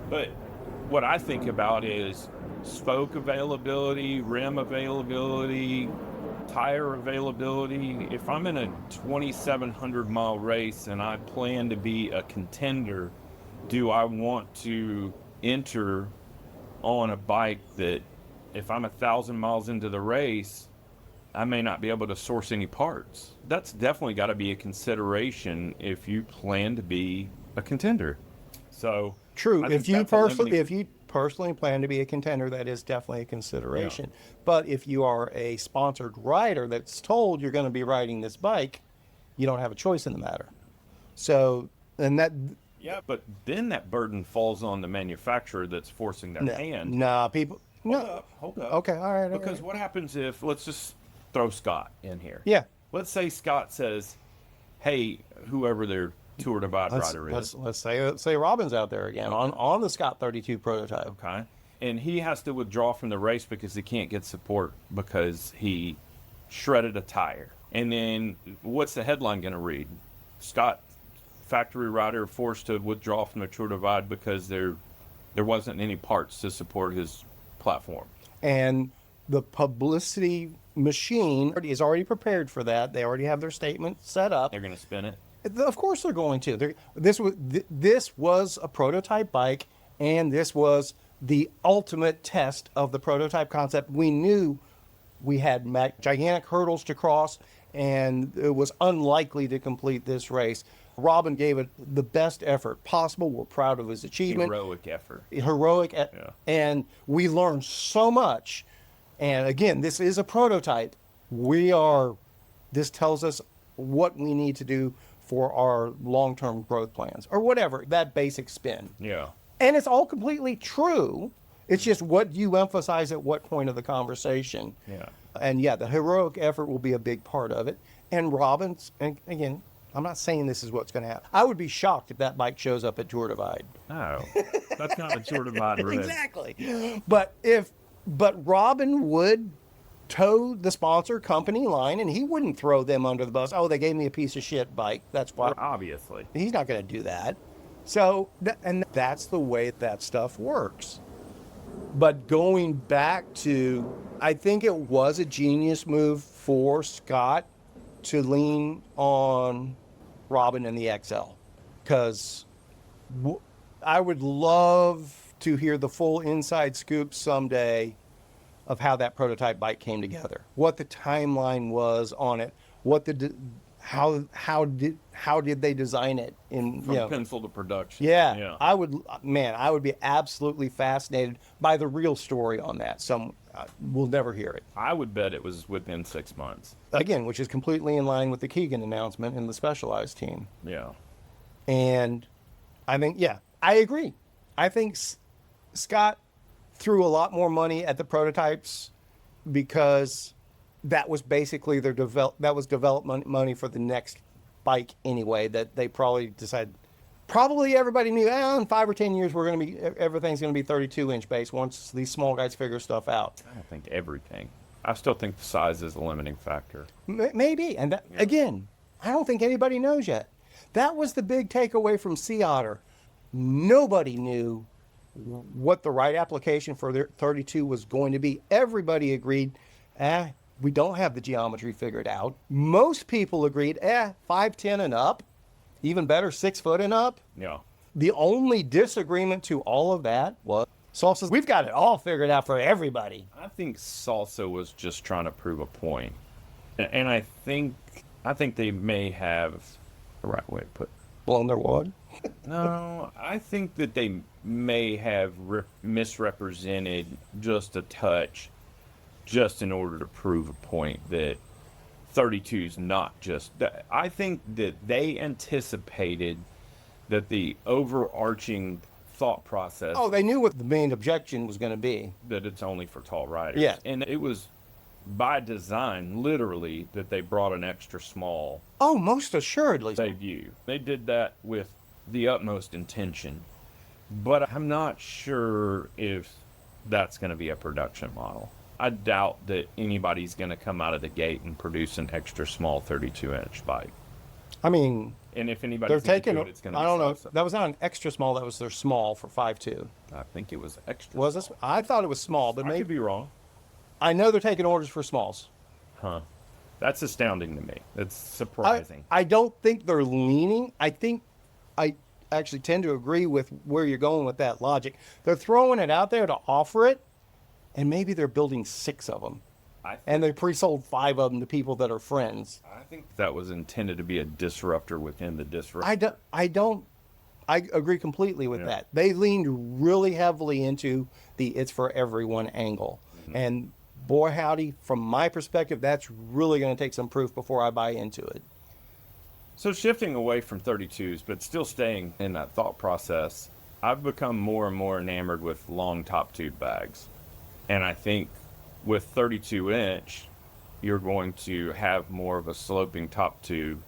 But what I think about is spoke availability, rim availability, tire availability. If I'm in a 2,700 mile race and I plan to be a contender, do I want to enter on a bike that if I'm 1,000 miles into the race, I may not be able to source any parts? That's definitely got to be a consideration if you plan to be a contender. So true. I think If you that's a limiting- personally plan to be a contender, that is definitely a consideration. But if you are a sponsored rider that's told you're going to be riding this bike, you don't have a choice in the matter. So, and that Yeah, but then that burden falls on the manufacturer that's forcing their hand. people. Hold up. Okay, all right. Because what happens if, let's just throw Scott in here. Yeah. Let's say Scott says, hey, whoever their Tour Divide rider is. Let's say Robin's out there again on the Scott 32 prototype. Okay. And he has to withdraw from the race because he can't get support because he shredded a tire. And then what's the headline going to read? Scott, factory rider, forced to withdraw from the Tour Divide because there wasn't any parts to support his platform. And the publicity machine is already prepared for that. They already have their statement set up. They're going to spin it. Of course they're going to. This was a prototype bike, and this was the ultimate test of the prototype concept. We knew we had gigantic hurdles to cross, and it was unlikely to complete this race. Robin gave it the best effort possible. We're proud of his achievement. Heroic effort. And we learned so much. And again, this is a prototype. This tells us what we need to do for our long-term growth plans, or whatever, that basic spin. Yeah. And it's all completely true. It's just what you emphasize at what point of the conversation. Yeah. And yeah, the heroic effort will be a big part of it. And Robin's, and again, I'm not saying this is what's going to happen. I would be shocked if that bike shows up at Tour Divide. No, that's not a Tour Divide race. Exactly. But Robin would toe the sponsor company line, and he wouldn't throw them under the bus. Oh, they gave me a piece of shit bike. That's why. Obviously. He's not going to do that. So, and that's the way that stuff works. But going back to, I think it was a genius move for Scott to lean on Robin and the XL, because I would love to hear the full inside scoop someday of how that prototype bike came together, what the timeline was on it, how did they design it from pencil to production. Yeah. I would be absolutely fascinated by the real story on that. We'll never hear it. I would bet it was within 6 months. Again, which is completely in line with the Keegan announcement and the Specialized team. Yeah. And I think, I agree. I think Scott threw a lot more money at the prototypes because that was basically that was development money for the next bike anyway, that they probably decided. Probably everybody knew, in 5 or 10 years, everything's going to be 32-inch base once these small guys figure stuff out. I don't think everything. I still think the size is a limiting factor. Maybe. And again, I don't think anybody knows yet. That was the big takeaway from Otter. Nobody knew what the right application for their 32 was going to be. Everybody agreed, we don't have the geometry figured out. Most people agreed, 5'10" and up. Even better, 6 foot and up. Yeah. The only disagreement to all of that was Salsa. We've got it all figured out for everybody. I think Salsa was just trying to prove a point, and I think they may have the right way to put. Blown their wad. No, I think that they may have misrepresented just a touch, just in order to prove a point that 32 is not just. I think that they anticipated that the overarching thought process. Oh, they knew what the main objection was going to be. That it's only for tall riders. Yeah. And it was by design, literally, that they brought an extra small. Oh, most assuredly. Debut. They did that with the utmost intention. But I'm not sure if that's going to be a production model. I doubt that anybody's going to come out of the gate and produce an extra small 32-inch bike. I mean, And if anybody they're can do taking, it, it's going to I be don't know, Salsa. that was not an extra small, that was their small for 5'2". I think it was extra. Was this? I thought it was small, but I maybe, could be wrong. I know they're taking orders for smalls. Huh. That's astounding to me. It's surprising. I don't think they're leaning. I think I actually tend to agree with where you're going with that logic. They're throwing it out there to offer it, and maybe they're building 6 of them. And they pre-sold 5 of them to people that are friends. I think that was intended to be a disruptor within the disruptor. I agree completely with that. They leaned really heavily into the it's for everyone angle. And boy, howdy, from my perspective, that's really going to take some proof before I buy into it. So shifting away from 32s, but still staying in that thought process, I've become more and more enamored with long top tube bags. And I think with 32 inch, you're going to have more of a sloping top tube,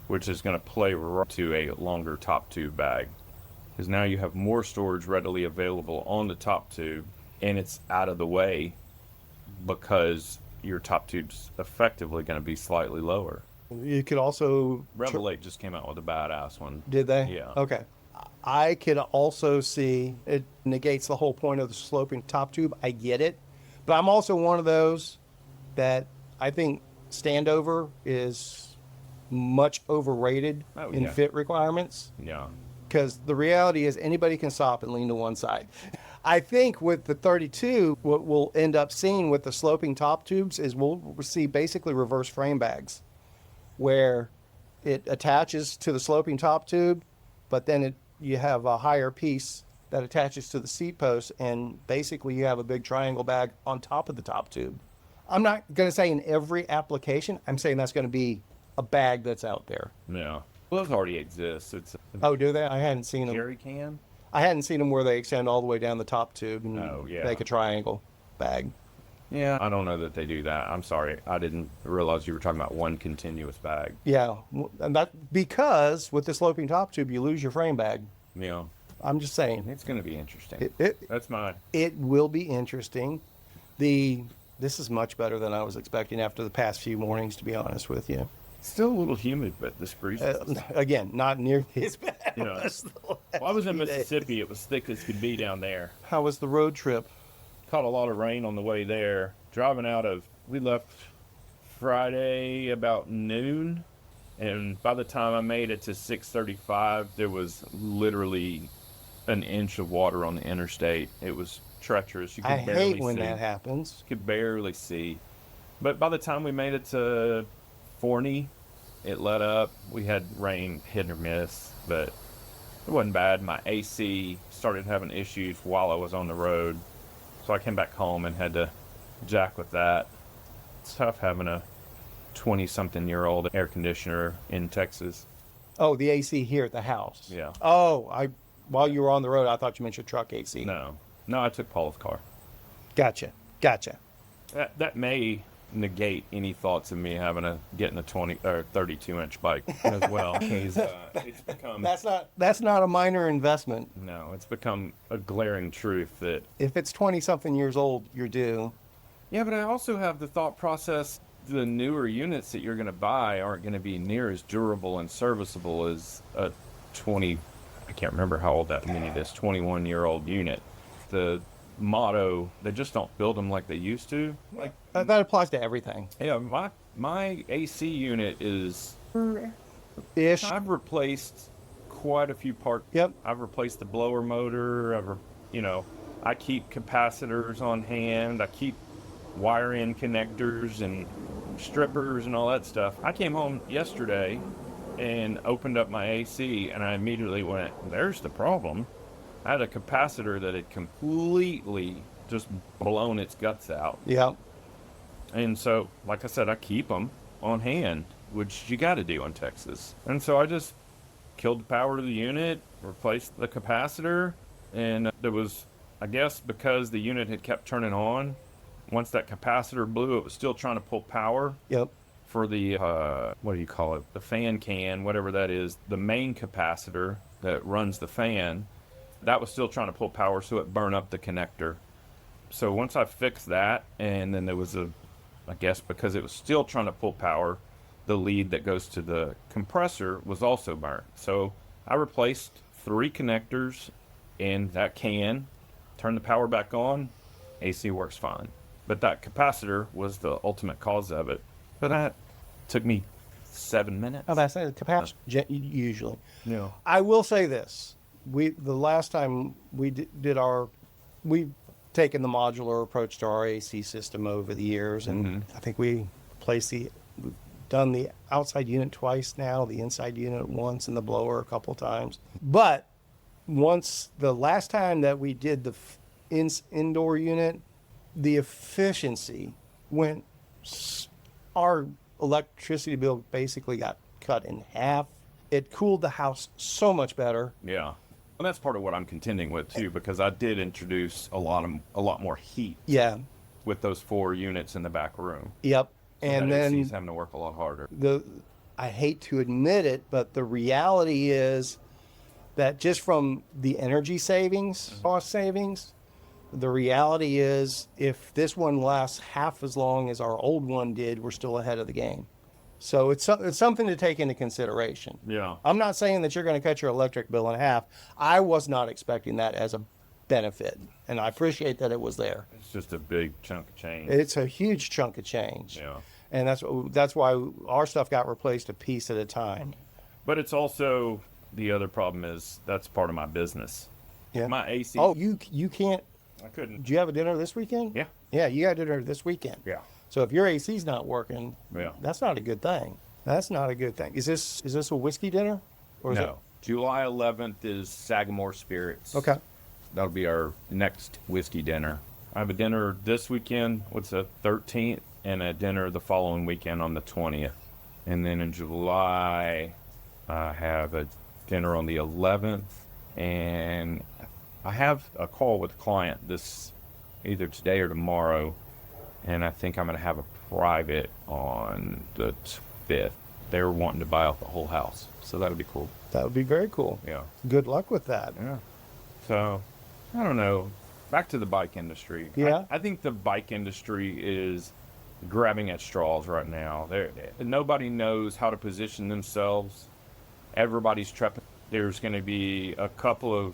which is going to play right to a longer top tube bag. Because now you have more storage readily available on the top tube, and it's out of the way because your top tube's effectively going to be slightly lower. You could also... Rebel 8 just came out with a badass one. Did they? Yeah. Okay. I could also see it negates the whole point of the sloping top tube. I get it. But I'm also one of those that I think standover is much overrated in fit requirements. Yeah. Because the reality is anybody can stop and lean to one side. I think with the 32, what we'll end up seeing with the sloping top tubes is we'll see basically reverse frame bags where it attaches to the sloping top tube, but then you have a higher piece that attaches to the seat post, and basically you have a big triangle bag on top of the top tube. I'm not going to say in every application. I'm saying that's going to be a bag that's out there. Yeah. Well, those already exist. It's Oh, do they? I hadn't seen them. jerry can. I hadn't seen them where they extend all the way down the top tube and make a triangle bag. Yeah, I don't know that they do that. I'm sorry. I didn't realize you were talking about one continuous bag. Yeah, and that because with the sloping top tube, you lose your frame bag. Yeah. I'm just saying. It's going to be interesting. That's mine. It will be interesting. This is much better than I was expecting after the past few mornings, to be honest with you. Still a little humid, but this breeze. Again, not nearly as bad. You know, I was in Mississippi. It was thick as could be down there. How was the road trip? Caught a lot of rain on the way there. We left Friday about noon, and by the time I made it to 6:35, there was literally an inch of water on the interstate. It was treacherous. You could barely see. I hate when that happens. You could barely see. But by the time we made it to Forney, it let up. We had rain hit or miss, but it wasn't bad. My AC started having issues while I was on the road, so I came back home and had to jack with that. It's tough having a 20-something-year-old air conditioner in Texas. Oh, the AC here at the house. Yeah. Oh, while you were on the road, I thought you meant your truck AC. No, I took Paul's car. Gotcha. That may negate any thoughts of me getting a 20 or 32-inch bike as well. It's become that's not a minor investment. No, it's become a glaring truth that if it's 20-something years old, you're due. Yeah, but I also have the thought process: the newer units that you're going to buy aren't going to be near as durable and serviceable as a 20. I can't remember how old that Mini is. 21-year-old unit. The motto, they just don't build them like they used to. Like that applies to everything. Yeah, my AC unit is ish. I've replaced quite a few parts. Yep. I've replaced the blower motor. I keep capacitors on hand. I keep wire in connectors and strippers and all that stuff. I came home yesterday and opened up my AC, and I immediately went, there's the problem. I had a capacitor that had completely just blown its guts out. Yeah. And so, like I said, I keep them on hand, which you got to do in Texas. And so I just killed the power to the unit, replaced the capacitor, and there was, I guess, because the unit had kept turning on, once that capacitor blew, it was still trying to pull power. Yep. For the, what do you call it? The fan can, whatever that is, the main capacitor that runs the fan, that was still trying to pull power, so it burned up the connector. So once I fixed that, and then there was I guess because it was still trying to pull power, the lead that goes to the compressor was also burnt. So I replaced 3 connectors in that can, turned the power back on, AC works fine. But that capacitor was the ultimate cause of it. But that took me 7 minutes. Oh, that's the capacitor, usually. Yeah. I will say this. The last time we've taken the modular approach to our AC system over the years, and I think we've done the outside unit twice now, the inside unit once, and the blower a couple times. But the last time that we did the indoor unit, the efficiency went, our electricity bill basically got cut in half. It cooled the house so much better. Yeah. And that's part of what I'm contending with too, because I did introduce a lot more heat. Yeah. With those 4 units in the back room. Yep. So and that then AC's having to work a lot harder. I hate to admit it, but the reality is that just from the energy savings, cost savings, the reality is if this one lasts half as long as our old one did, we're still ahead of the game. So it's something to take into consideration. Yeah. I'm not saying that you're going to cut your electric bill in half. I was not expecting that as a benefit, and I appreciate that it was there. It's just a big chunk of change. It's a huge chunk of change. Yeah. And that's why our stuff got replaced a piece at a time. But it's also, the other problem is that's part of my business. Yeah. My AC. Oh, you can't. I couldn't. Do you have a dinner this weekend? Yeah. Yeah, you got dinner this weekend. Yeah. So if your AC's not working, Yeah. that's not a good thing. That's not a good thing. Is this a whiskey dinner? Or is No. July 11th is Sagamore Spirits. Okay. That'll be our next whiskey dinner. I have a dinner this weekend, what's the 13th, and a dinner the following weekend on the 20th. And then in July, I have a dinner on the 11th, and I have a call with a client either today or tomorrow, and I think I'm going to have a private on the 5th. They're wanting to buy out the whole house, so that'll be cool. That would be very cool. Yeah. Good luck with that. Yeah. So, I don't know. Back to the bike industry. Yeah. I think the bike industry is grabbing at straws right now. Nobody knows how to position themselves. Everybody's prepping. There's going to be a couple of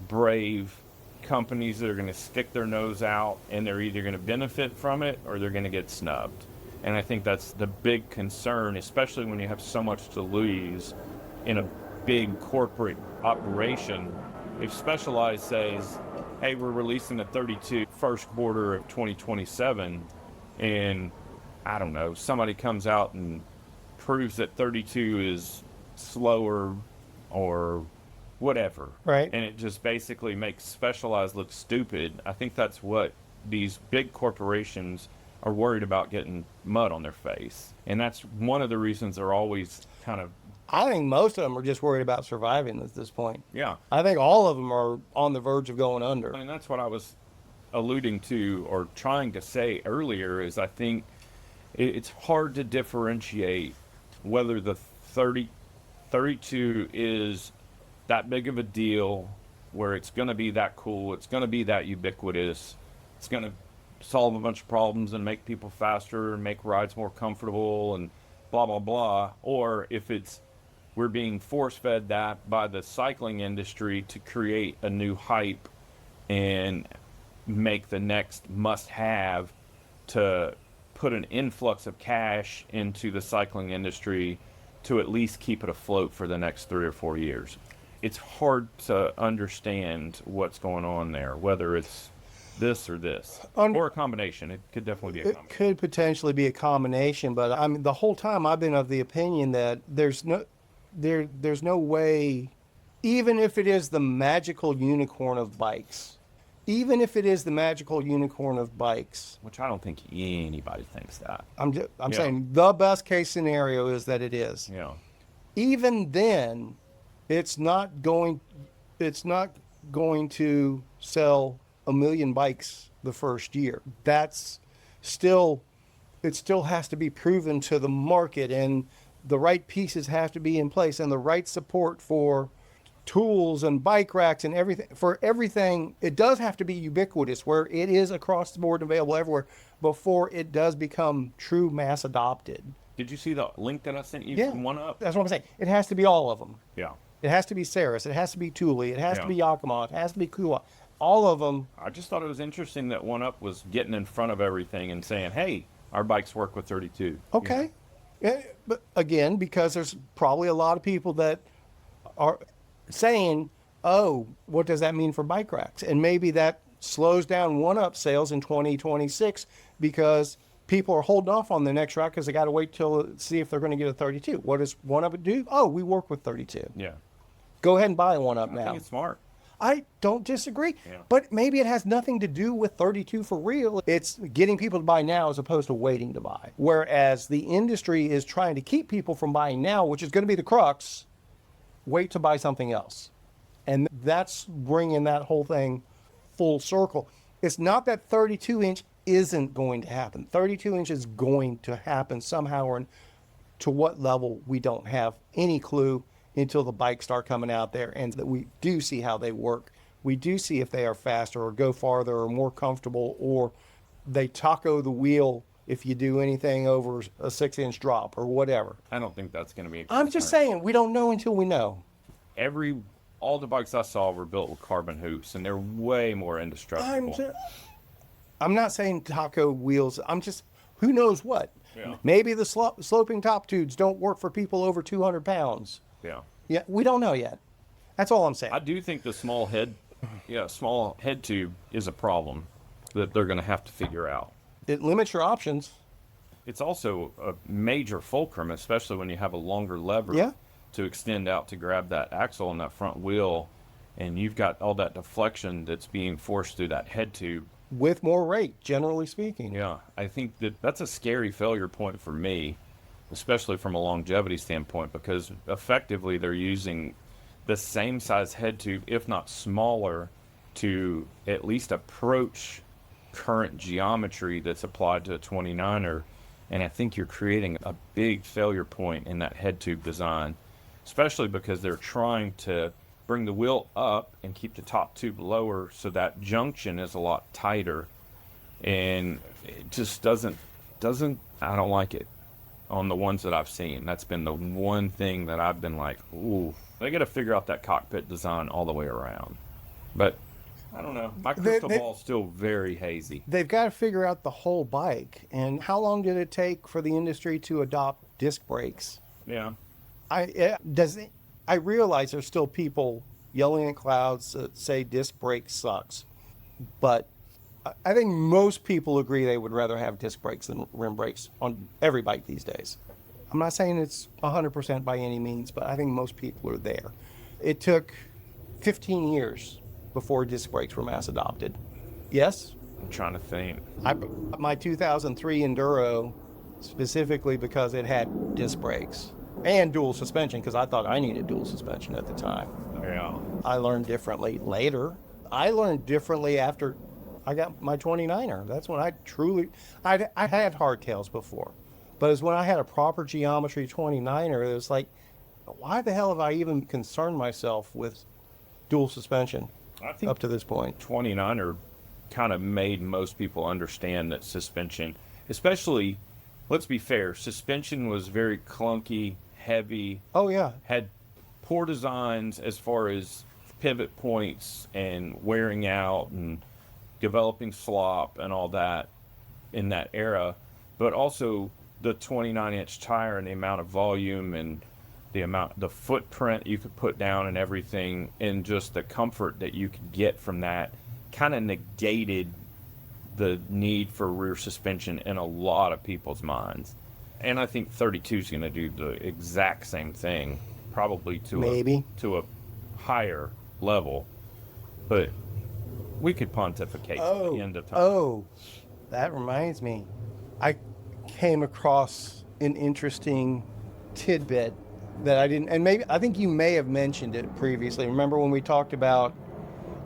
brave companies that are going to stick their nose out, and they're either going to benefit from it or they're going to get snubbed. And I think that's the big concern, especially when you have so much to lose in a big corporate operation. If Specialized says, hey, we're releasing a 32 first quarter of 2027, and I don't know, somebody comes out and proves that 32 is slower or whatever, Right. and it just basically makes Specialized look stupid, I think that's what these big corporations are worried about, getting mud on their face. And that's one of the reasons they're always kind of... I think most of them are just worried about surviving at this point. Yeah. I think all of them are on the verge of going under. I mean, that's what I was alluding to or trying to say earlier, is I think it's hard to differentiate whether the 32 is that big of a deal, where it's going to be that cool, it's going to be that ubiquitous, it's going to solve a bunch of problems and make people faster and make rides more comfortable and blah, blah, blah. Or if we're being force-fed that by the cycling industry to create a new hype and make the next must-have to put an influx of cash into the cycling industry to at least keep it afloat for the next 3 or 4 years. It's hard to understand what's going on there, whether it's this or this, or a combination. It could definitely be a combination. It could potentially be a combination, but I mean, the whole time I've been of the opinion that there's no way, even if it is the magical unicorn of bikes, which I don't think anybody thinks that. I'm saying the best case scenario is that it is. Yeah. Even then, it's not going to sell 1 million bikes the first year. It still has to be proven to the market, and the right pieces have to be in place, and the right support for tools and bike racks and everything. It does have to be ubiquitous, where it is across the board and available everywhere before it does become true mass adopted. Did you see the link that I sent you Yeah. from One Up? That's what I'm saying. It has to be all of them. Yeah. It has to be Saris. It has to be Thule. It has to Yeah. be Yakima. It has to be Kuwa. All of them. I just thought it was interesting that One Up was getting in front of everything and saying, hey, our bikes work with 32. Okay. Yeah, but again, because there's probably a lot of people that are saying, oh, what does that mean for bike racks? And maybe that slows down One Up sales in 2026 because people are holding off on the next rack because they got to wait till see if they're going to get a 32. What does One Up do? Oh, we work with 32. Yeah. Go ahead and buy One Up I now. think it's smart. I don't disagree, Yeah. but maybe it has nothing to do with 32 for real. It's getting people to buy now as opposed to waiting to buy. Whereas the industry is trying to keep people from buying now, which is going to be the crux, wait to buy something else. And that's bringing that whole thing full circle. It's not that 32 inch isn't going to happen. 32 inch is going to happen somehow, or to what level we don't have any clue until the bikes start coming out there and that we do see how they work. We do see if they are faster or go farther or more comfortable, or they taco the wheel if you do anything over a 6-inch drop or whatever. I don't think that's going to be a I'm just concern. saying, we don't know until we know. All the bikes I saw were built with carbon hoops, and they're way more indestructible. I'm not saying taco wheels. I'm just, who knows what? Yeah. Maybe the sloping top tubes don't work for people over 200 pounds. Yeah. Yeah, we don't know yet. That's all I'm saying. I do think the small head tube is a problem that they're going to have to figure out. It limits your options. It's also a major fulcrum, especially when you have a longer lever Yeah. to extend out to grab that axle on that front wheel, and you've got all that deflection that's being forced through that head tube. With more rate, generally speaking. Yeah, I think that's a scary failure point for me, especially from a longevity standpoint, because effectively they're using the same size head tube, if not smaller, to at least approach current geometry that's applied to a 29er. And I think you're creating a big failure point in that head tube design, especially because they're trying to bring the wheel up and keep the top tube lower so that junction is a lot tighter. And it just doesn't, I don't like it on the ones that I've seen. That's been the one thing that I've been like, ooh, they got to figure out that cockpit design all the way around. But I don't know. My crystal ball's still very hazy. They've got to figure out the whole bike. And how long did it take for the industry to adopt disc brakes? Yeah. I realize there's still people yelling at clouds that say disc brake sucks. But I think most people agree they would rather have disc brakes than rim brakes on every bike these days. I'm not saying it's 100% by any means, but I think most people are there. It took 15 years before disc brakes were mass adopted. Yes? I'm trying to think. My 2003 Enduro, specifically because it had disc brakes and dual suspension, because I thought I needed dual suspension at the time. Yeah. I learned differently later. I learned differently after I got my 29er. That's when I had hardtails before. But it's when I had a proper geometry 29er, it was like, why the hell have I even concerned myself with dual suspension I think up to this point? 29er kind of made most people understand that suspension, especially, let's be fair, suspension was very clunky, heavy. Oh, yeah. Had poor designs as far as pivot points and wearing out and developing slop and all that in that era, but also the 29-inch tire and the amount of volume and the footprint you could put down and everything, and just the comfort that you could get from that kind of negated the need for rear suspension in a lot of people's minds. And I think 32 is going to do the exact same thing, probably to a higher level, but we could pontificate at the end of time. Oh, that reminds me. I came across an interesting tidbit that I didn't, and maybe I think you may have mentioned it previously. Remember when we talked about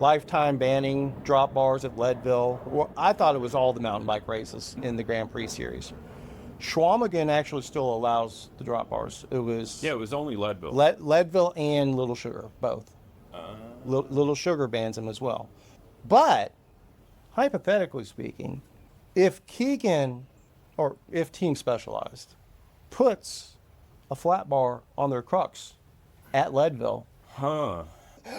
lifetime banning drop bars at Leadville? Well, I thought it was all the mountain bike races in the Grand Prix series. Schwamigan actually still allows the drop bars. It was only Leadville. Leadville and Little Sugar, both. Little Sugar bans them as well. But hypothetically speaking, if Keegan, or if Team Specialized puts a flat bar on their Crux at Leadville. Huh.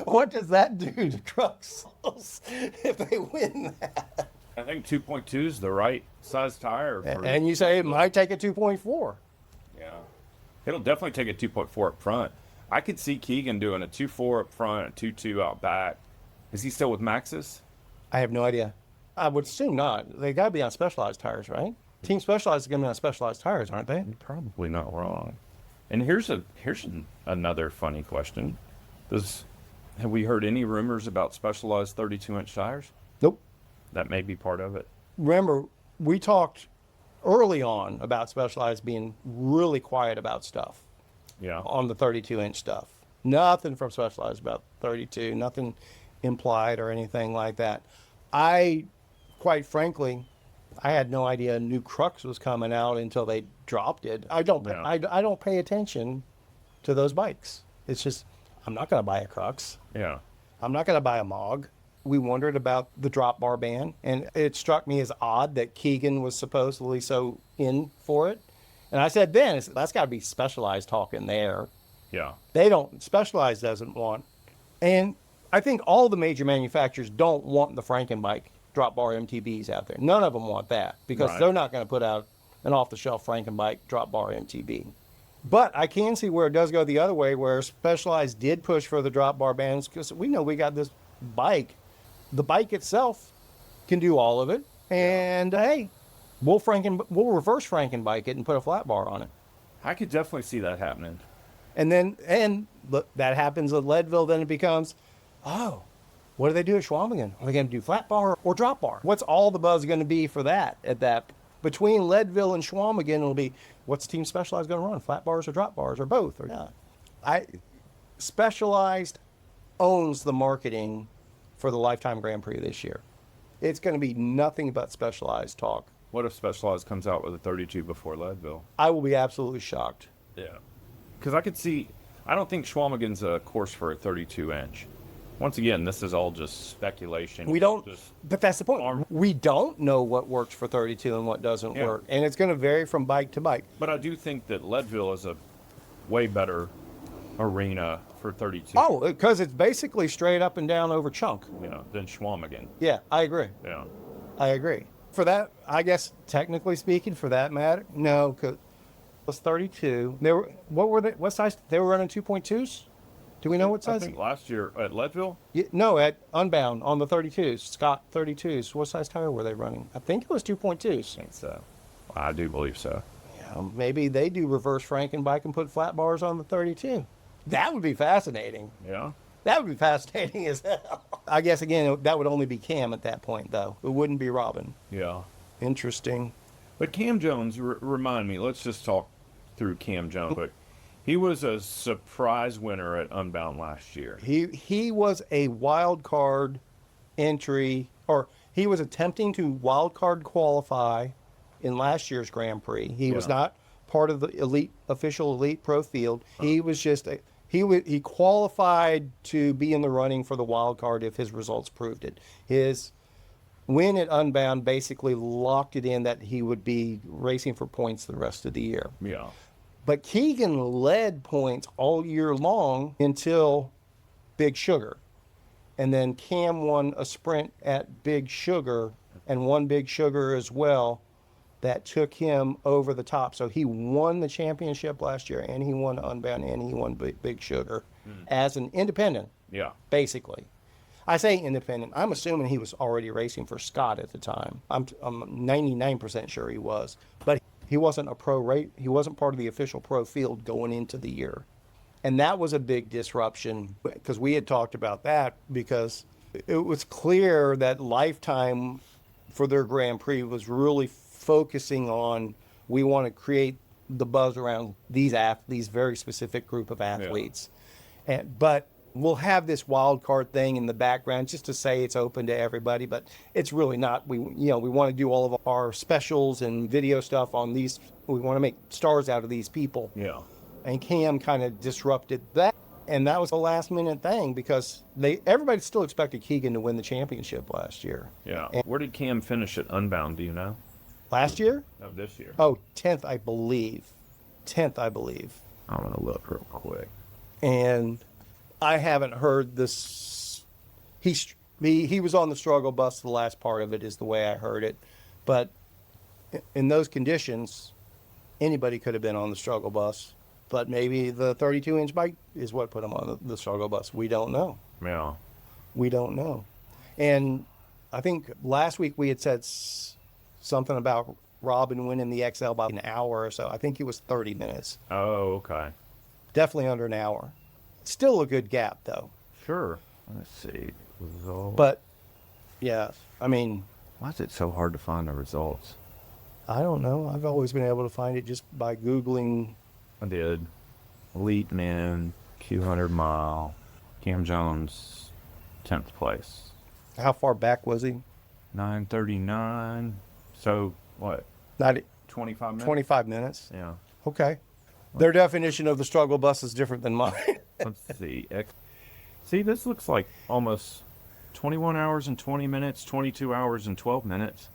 What does that do to Crux if they win that? I think 2.2 is the right size tire. And you say it might take a 2.4. Yeah. It'll definitely take a 2.4 up front. I could see Keegan doing a 2.4 up front, a 2.2 out back. Is he still with Maxxis? I have no idea. I would assume not. They got to be on Specialized tires, right? Team Specialized is going to be on Specialized tires, aren't they? You're probably not wrong. And here's another funny question. Have we heard any rumors about Specialized 32-inch tires? Nope. That may be part of it. Remember, we talked early on about Specialized being really quiet about stuff. Yeah. On the 32-inch stuff. Nothing from Specialized about 32. Nothing implied or anything like that. Quite frankly, I had no idea a new Crux was coming out until they dropped it. I don't pay attention to those bikes. It's just, I'm not going to buy a Crux. Yeah. I'm not going to buy a Mog. We wondered about the drop bar ban, and it struck me as odd that Keegan was supposedly so in for it. And I said, then, that's got to be Specialized talking there. Yeah. Specialized doesn't want. And I think all the major manufacturers don't want the frankenbike drop bar MTBs out there. None of them want that because they're not going to put out an off-the-shelf frankenbike drop bar MTB. But I can see where it does go the other way, where Specialized did push for the drop bar bans because we know we got this bike. The bike itself can do all of it. And, hey, we'll reverse frankenbike it and put a flat bar on it. I could definitely see that happening. And that happens at Leadville, then it becomes, oh, what do they do at Schwalmingen? Are they going to do flat bar or drop bar? What's all the buzz going to be for that at that? Between Leadville and Schwalmingen, it'll be, what's Team Specialized going to run? Flat bars or drop bars or both? Or not? Specialized owns the marketing for the Lifetime Grand Prix this year. It's going to be nothing but Specialized talk. What if Specialized comes out with a 32 before Leadville? I will be absolutely shocked. Yeah. Because I don't think Schwalmingen's a course for a 32-inch. Once again, this is all just speculation. But that's the point. We don't know what works for 32 and what doesn't work. And it's going to vary from bike to bike. But I do think that Leadville is a way better arena for 32. Oh, because it's basically straight up and down over chunk. Than Schwalmingen. Yeah, I agree. Yeah. I agree. For that, I guess, technically speaking, for that matter, no, because it was 32. What size? They were running 2.2s? Do we know what size? I think last year at Leadville? No, at Unbound on the 32s. Scott 32s. What size tire were they running? I think it was 2.2s. I think so. I do believe so. Yeah, maybe they do reverse frankenbike and put flat bars on the 32. That would be fascinating. Yeah. That would be fascinating as hell. I guess, again, that would only be Cam at that point, though. It wouldn't be Robin. Yeah. Interesting. But Cam Jones, remind me, let's just talk through Cam Jones. But he was a surprise winner at Unbound last year. He was a wild card entry, or he was attempting to wild card qualify in last year's Grand Prix. He was not part of the official elite pro field. He was just he qualified to be in the running for the wild card if his results proved it. His win at Unbound basically locked it in that he would be racing for points the rest of the year. Yeah. But Keegan led points all year long until Big Sugar. And then Cam won a sprint at Big Sugar and won Big Sugar as well. That took him over the top. So he won the championship last year, and he won Unbound, and he won Big Sugar as an independent, basically. I say independent. I'm assuming he was already racing for Scott at the time. I'm 99% sure he was. But he wasn't a pro race. He wasn't part of the official pro field going into the year. And that was a big disruption because we had talked about that because it was clear that Lifetime for their Grand Prix was really focusing on, we want to create the buzz around these very specific group of athletes. But we'll have this wild card thing in the background just to say it's open to everybody, but it's really not. We want to do all of our specials and video stuff on these. We want to make stars out of these people. Yeah. And Cam kind of disrupted that. And that was a last minute thing because everybody still expected Keegan to win the championship last year. Yeah. Where did Cam finish at Unbound? Do you know? Last year? No, this year. Oh, 10th, I believe. 10th, I believe. I'm going to look real quick. And I haven't heard this. He was on the struggle bus. The last part of it is the way I heard it. But in those conditions, anybody could have been on the struggle bus. But maybe the 32-inch bike is what put him on the struggle bus. We don't know. Yeah. We don't know. And I think last week we had said something about Robin winning the XL by an hour or so. I think it was 30 minutes. Oh, okay. Definitely under an hour. Still a good gap, though. Sure. Let's see. Results. But, yeah, I mean, Why is it so hard to find the results? I don't know. I've always been able to find it just by Googling. I did. Elite Men, Q100 mile, Cam Jones, 10th place. How far back was he? 9:39. So, what? Not 25 minutes? 25 minutes. Yeah. Okay. Their definition of the struggle bus is different than mine. Let's see. See, this looks like almost 21 hours and 20 minutes, 22 hours and 12 minutes.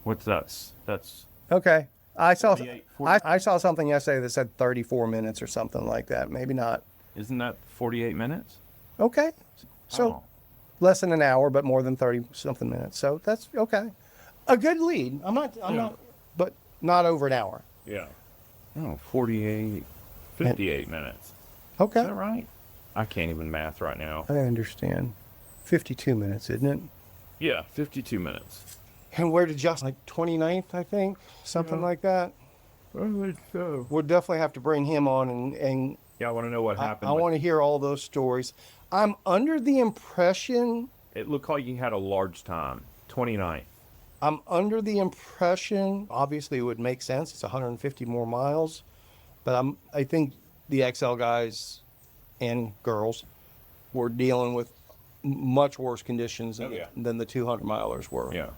What's that? That's Okay. I saw 48, I saw something yesterday that said 34 minutes or something like that. Maybe not. Isn't that 48 minutes? Okay. So Oh. less than an hour, but more than 30 something minutes. So that's okay. A good lead. I'm not, but not over an hour. Yeah. Oh, 48, 58 minutes. Okay. Is that right? I can't even math right now. I understand. 52 minutes, isn't it? Yeah, 52 minutes. And where did Justin, like 29th, I think? Something like that. I think so. We'll definitely have to bring him on and Yeah, I want to know what I happened. want to hear all those stories. I'm under the impression, It looked like he had a large time. 29th. obviously it would make sense. It's 150 more miles. But I think the XL guys and girls were dealing with much worse conditions than the 200 milers were. Yeah.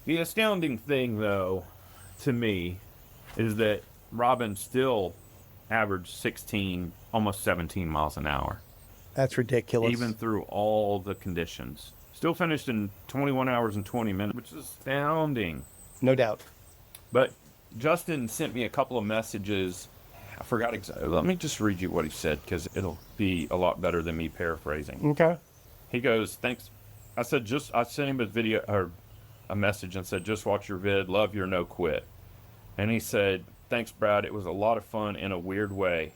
The astounding thing, though, to me, is that Robin still averaged 16, almost 17 miles an hour. That's ridiculous. Even through all the conditions. Still finished in 21 hours and 20 minutes, which is astounding. No doubt. But Justin sent me a couple of messages. I forgot exactly. Let me just read you what he said, because it'll be a lot better than me paraphrasing. Okay. He goes, thanks. I sent him a video or a message and said, just watch your vid. Love your no quit. And he said, thanks, Brad. It was a lot of fun in a weird way.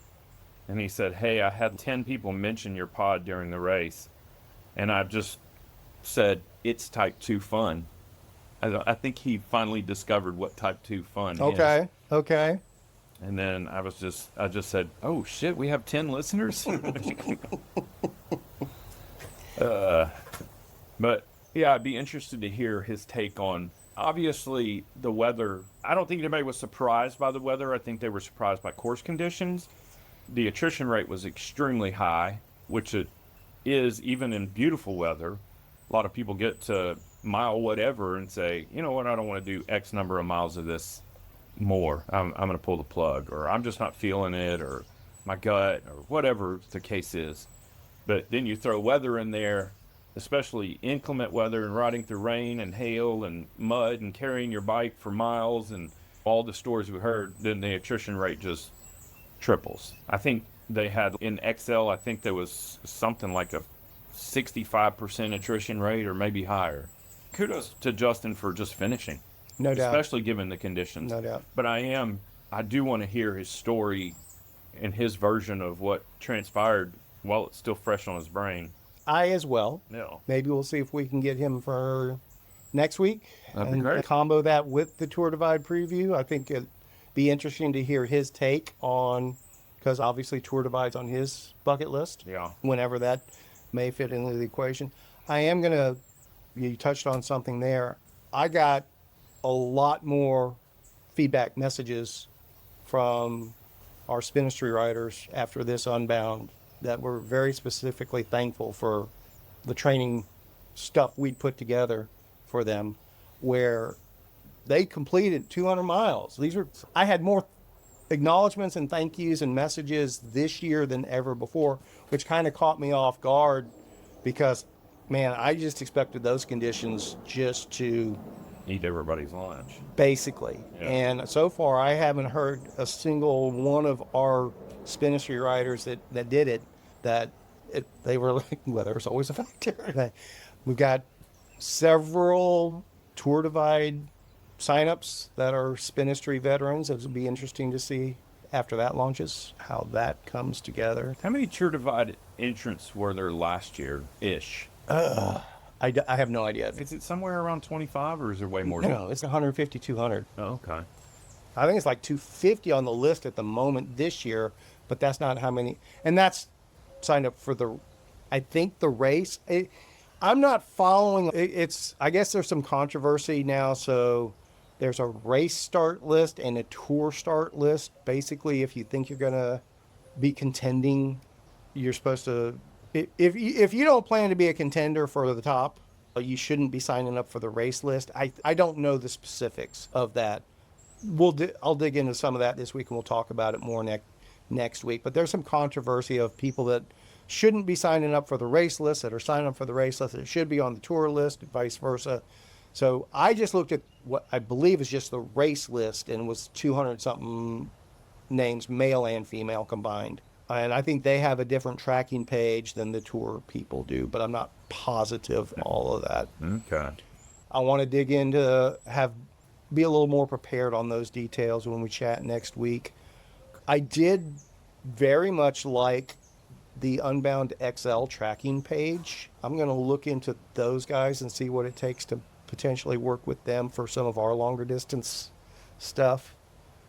And he said, hey, I had 10 people mention your pod during the race. And I've just said, it's type 2 fun. I think he finally discovered what type 2 fun is. Okay. And then I just said, oh shit, we have 10 listeners? But yeah, I'd be interested to hear his take on, obviously, the weather. I don't think anybody was surprised by the weather. I think they were surprised by course conditions. The attrition rate was extremely high, which it is even in beautiful weather. A lot of people get to mile whatever and say, you know what, I don't want to do X number of miles of this more. I'm going to pull the plug, or I'm just not feeling it, or my gut, or whatever the case is. But then you throw weather in there, especially inclement weather and riding through rain and hail and mud and carrying your bike for miles and all the stories we heard, then the attrition rate just triples. I think they had in XL, I think there was something like a 65% attrition rate or maybe higher. Kudos to Justin for just finishing. No doubt. Especially given the conditions. No doubt. But I do want to hear his story and his version of what transpired while it's still fresh on his brain. I as well. Yeah. Maybe we'll see if we can get him for next week. That'd be great. Combo that with the Tour Divide preview. I think it'd be interesting to hear his take on, because obviously Tour Divide's on his bucket list. Yeah. Whenever that may fit into the equation. I am going to, you touched on something there. I got a lot more feedback messages from our Spinistry riders after this Unbound that were very specifically thankful for the training stuff we'd put together for them, where they completed 200 miles. I had more acknowledgments and thank yous and messages this year than ever before, which kind of caught me off guard because, man, I just expected those conditions just to eat everybody's lunch. basically. Yeah. And so far, I haven't heard a single one of our Spinistry riders that did it, they were like, weather's always a factor. We've got several Tour Divide signups that are Spinistry veterans. It will be interesting to see after that launches how that comes together. How many Tour Divide entrants were there last year-ish? I have no idea. Is it somewhere around 25 or is there way more? No, it's 150, 200. Oh, okay. I think it's like 250 on the list at the moment this year, but that's not how many. And that's signed up for I think the race. I'm not following. I guess there's some controversy now. So there's a race start list and a tour start list. Basically, if you think you're going to be contending, you're supposed to. If you don't plan to be a contender for the top, you shouldn't be signing up for the race list. I don't know the specifics of that. I'll dig into some of that this week, and we'll talk about it more next week. But there's some controversy of people that shouldn't be signing up for the race list that are signing up for the race list that should be on the tour list, and vice versa. So I just looked at what I believe is just the race list, and was 200-something names, male and female combined. And I think they have a different tracking page than the tour people do, but I'm not positive all of that. Okay. I want to dig into be a little more prepared on those details when we chat next week. I did very much like the Unbound XL tracking page. I'm going to look into those guys and see what it takes to potentially work with them for some of our longer distance stuff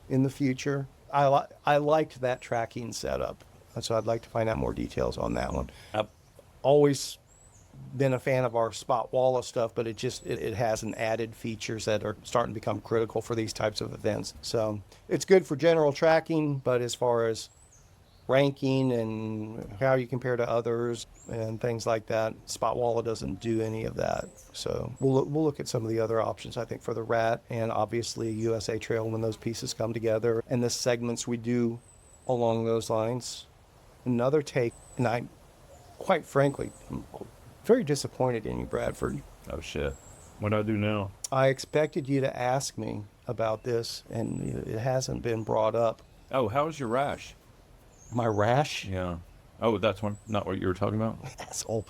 in the future. I liked that tracking setup, so I'd like to find out more details on that one. I've always been a fan of our spot walla stuff, but it has an added features that are starting to become critical for these types of events. So it's good for general tracking, but as far as ranking and how you compare to others and things like that, spot walla doesn't do any of that. So we'll look at some of the other options, I think, for the rat, and obviously USA Trail when those pieces come together and the segments we do along those lines. Another take, and I, quite frankly, I'm very disappointed in you, Bradford. Oh, shit. What do I do now? I expected you to ask me about this, and it hasn't been brought up. Oh, how's your rash? My rash? Yeah. Oh, that's not what you were talking about? Asshole.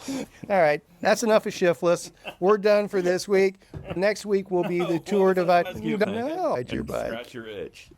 All right. That's enough of Shiftless. We're done for this week. Next week will be the Tour Divide. No, No, your butt. Scratch your itch.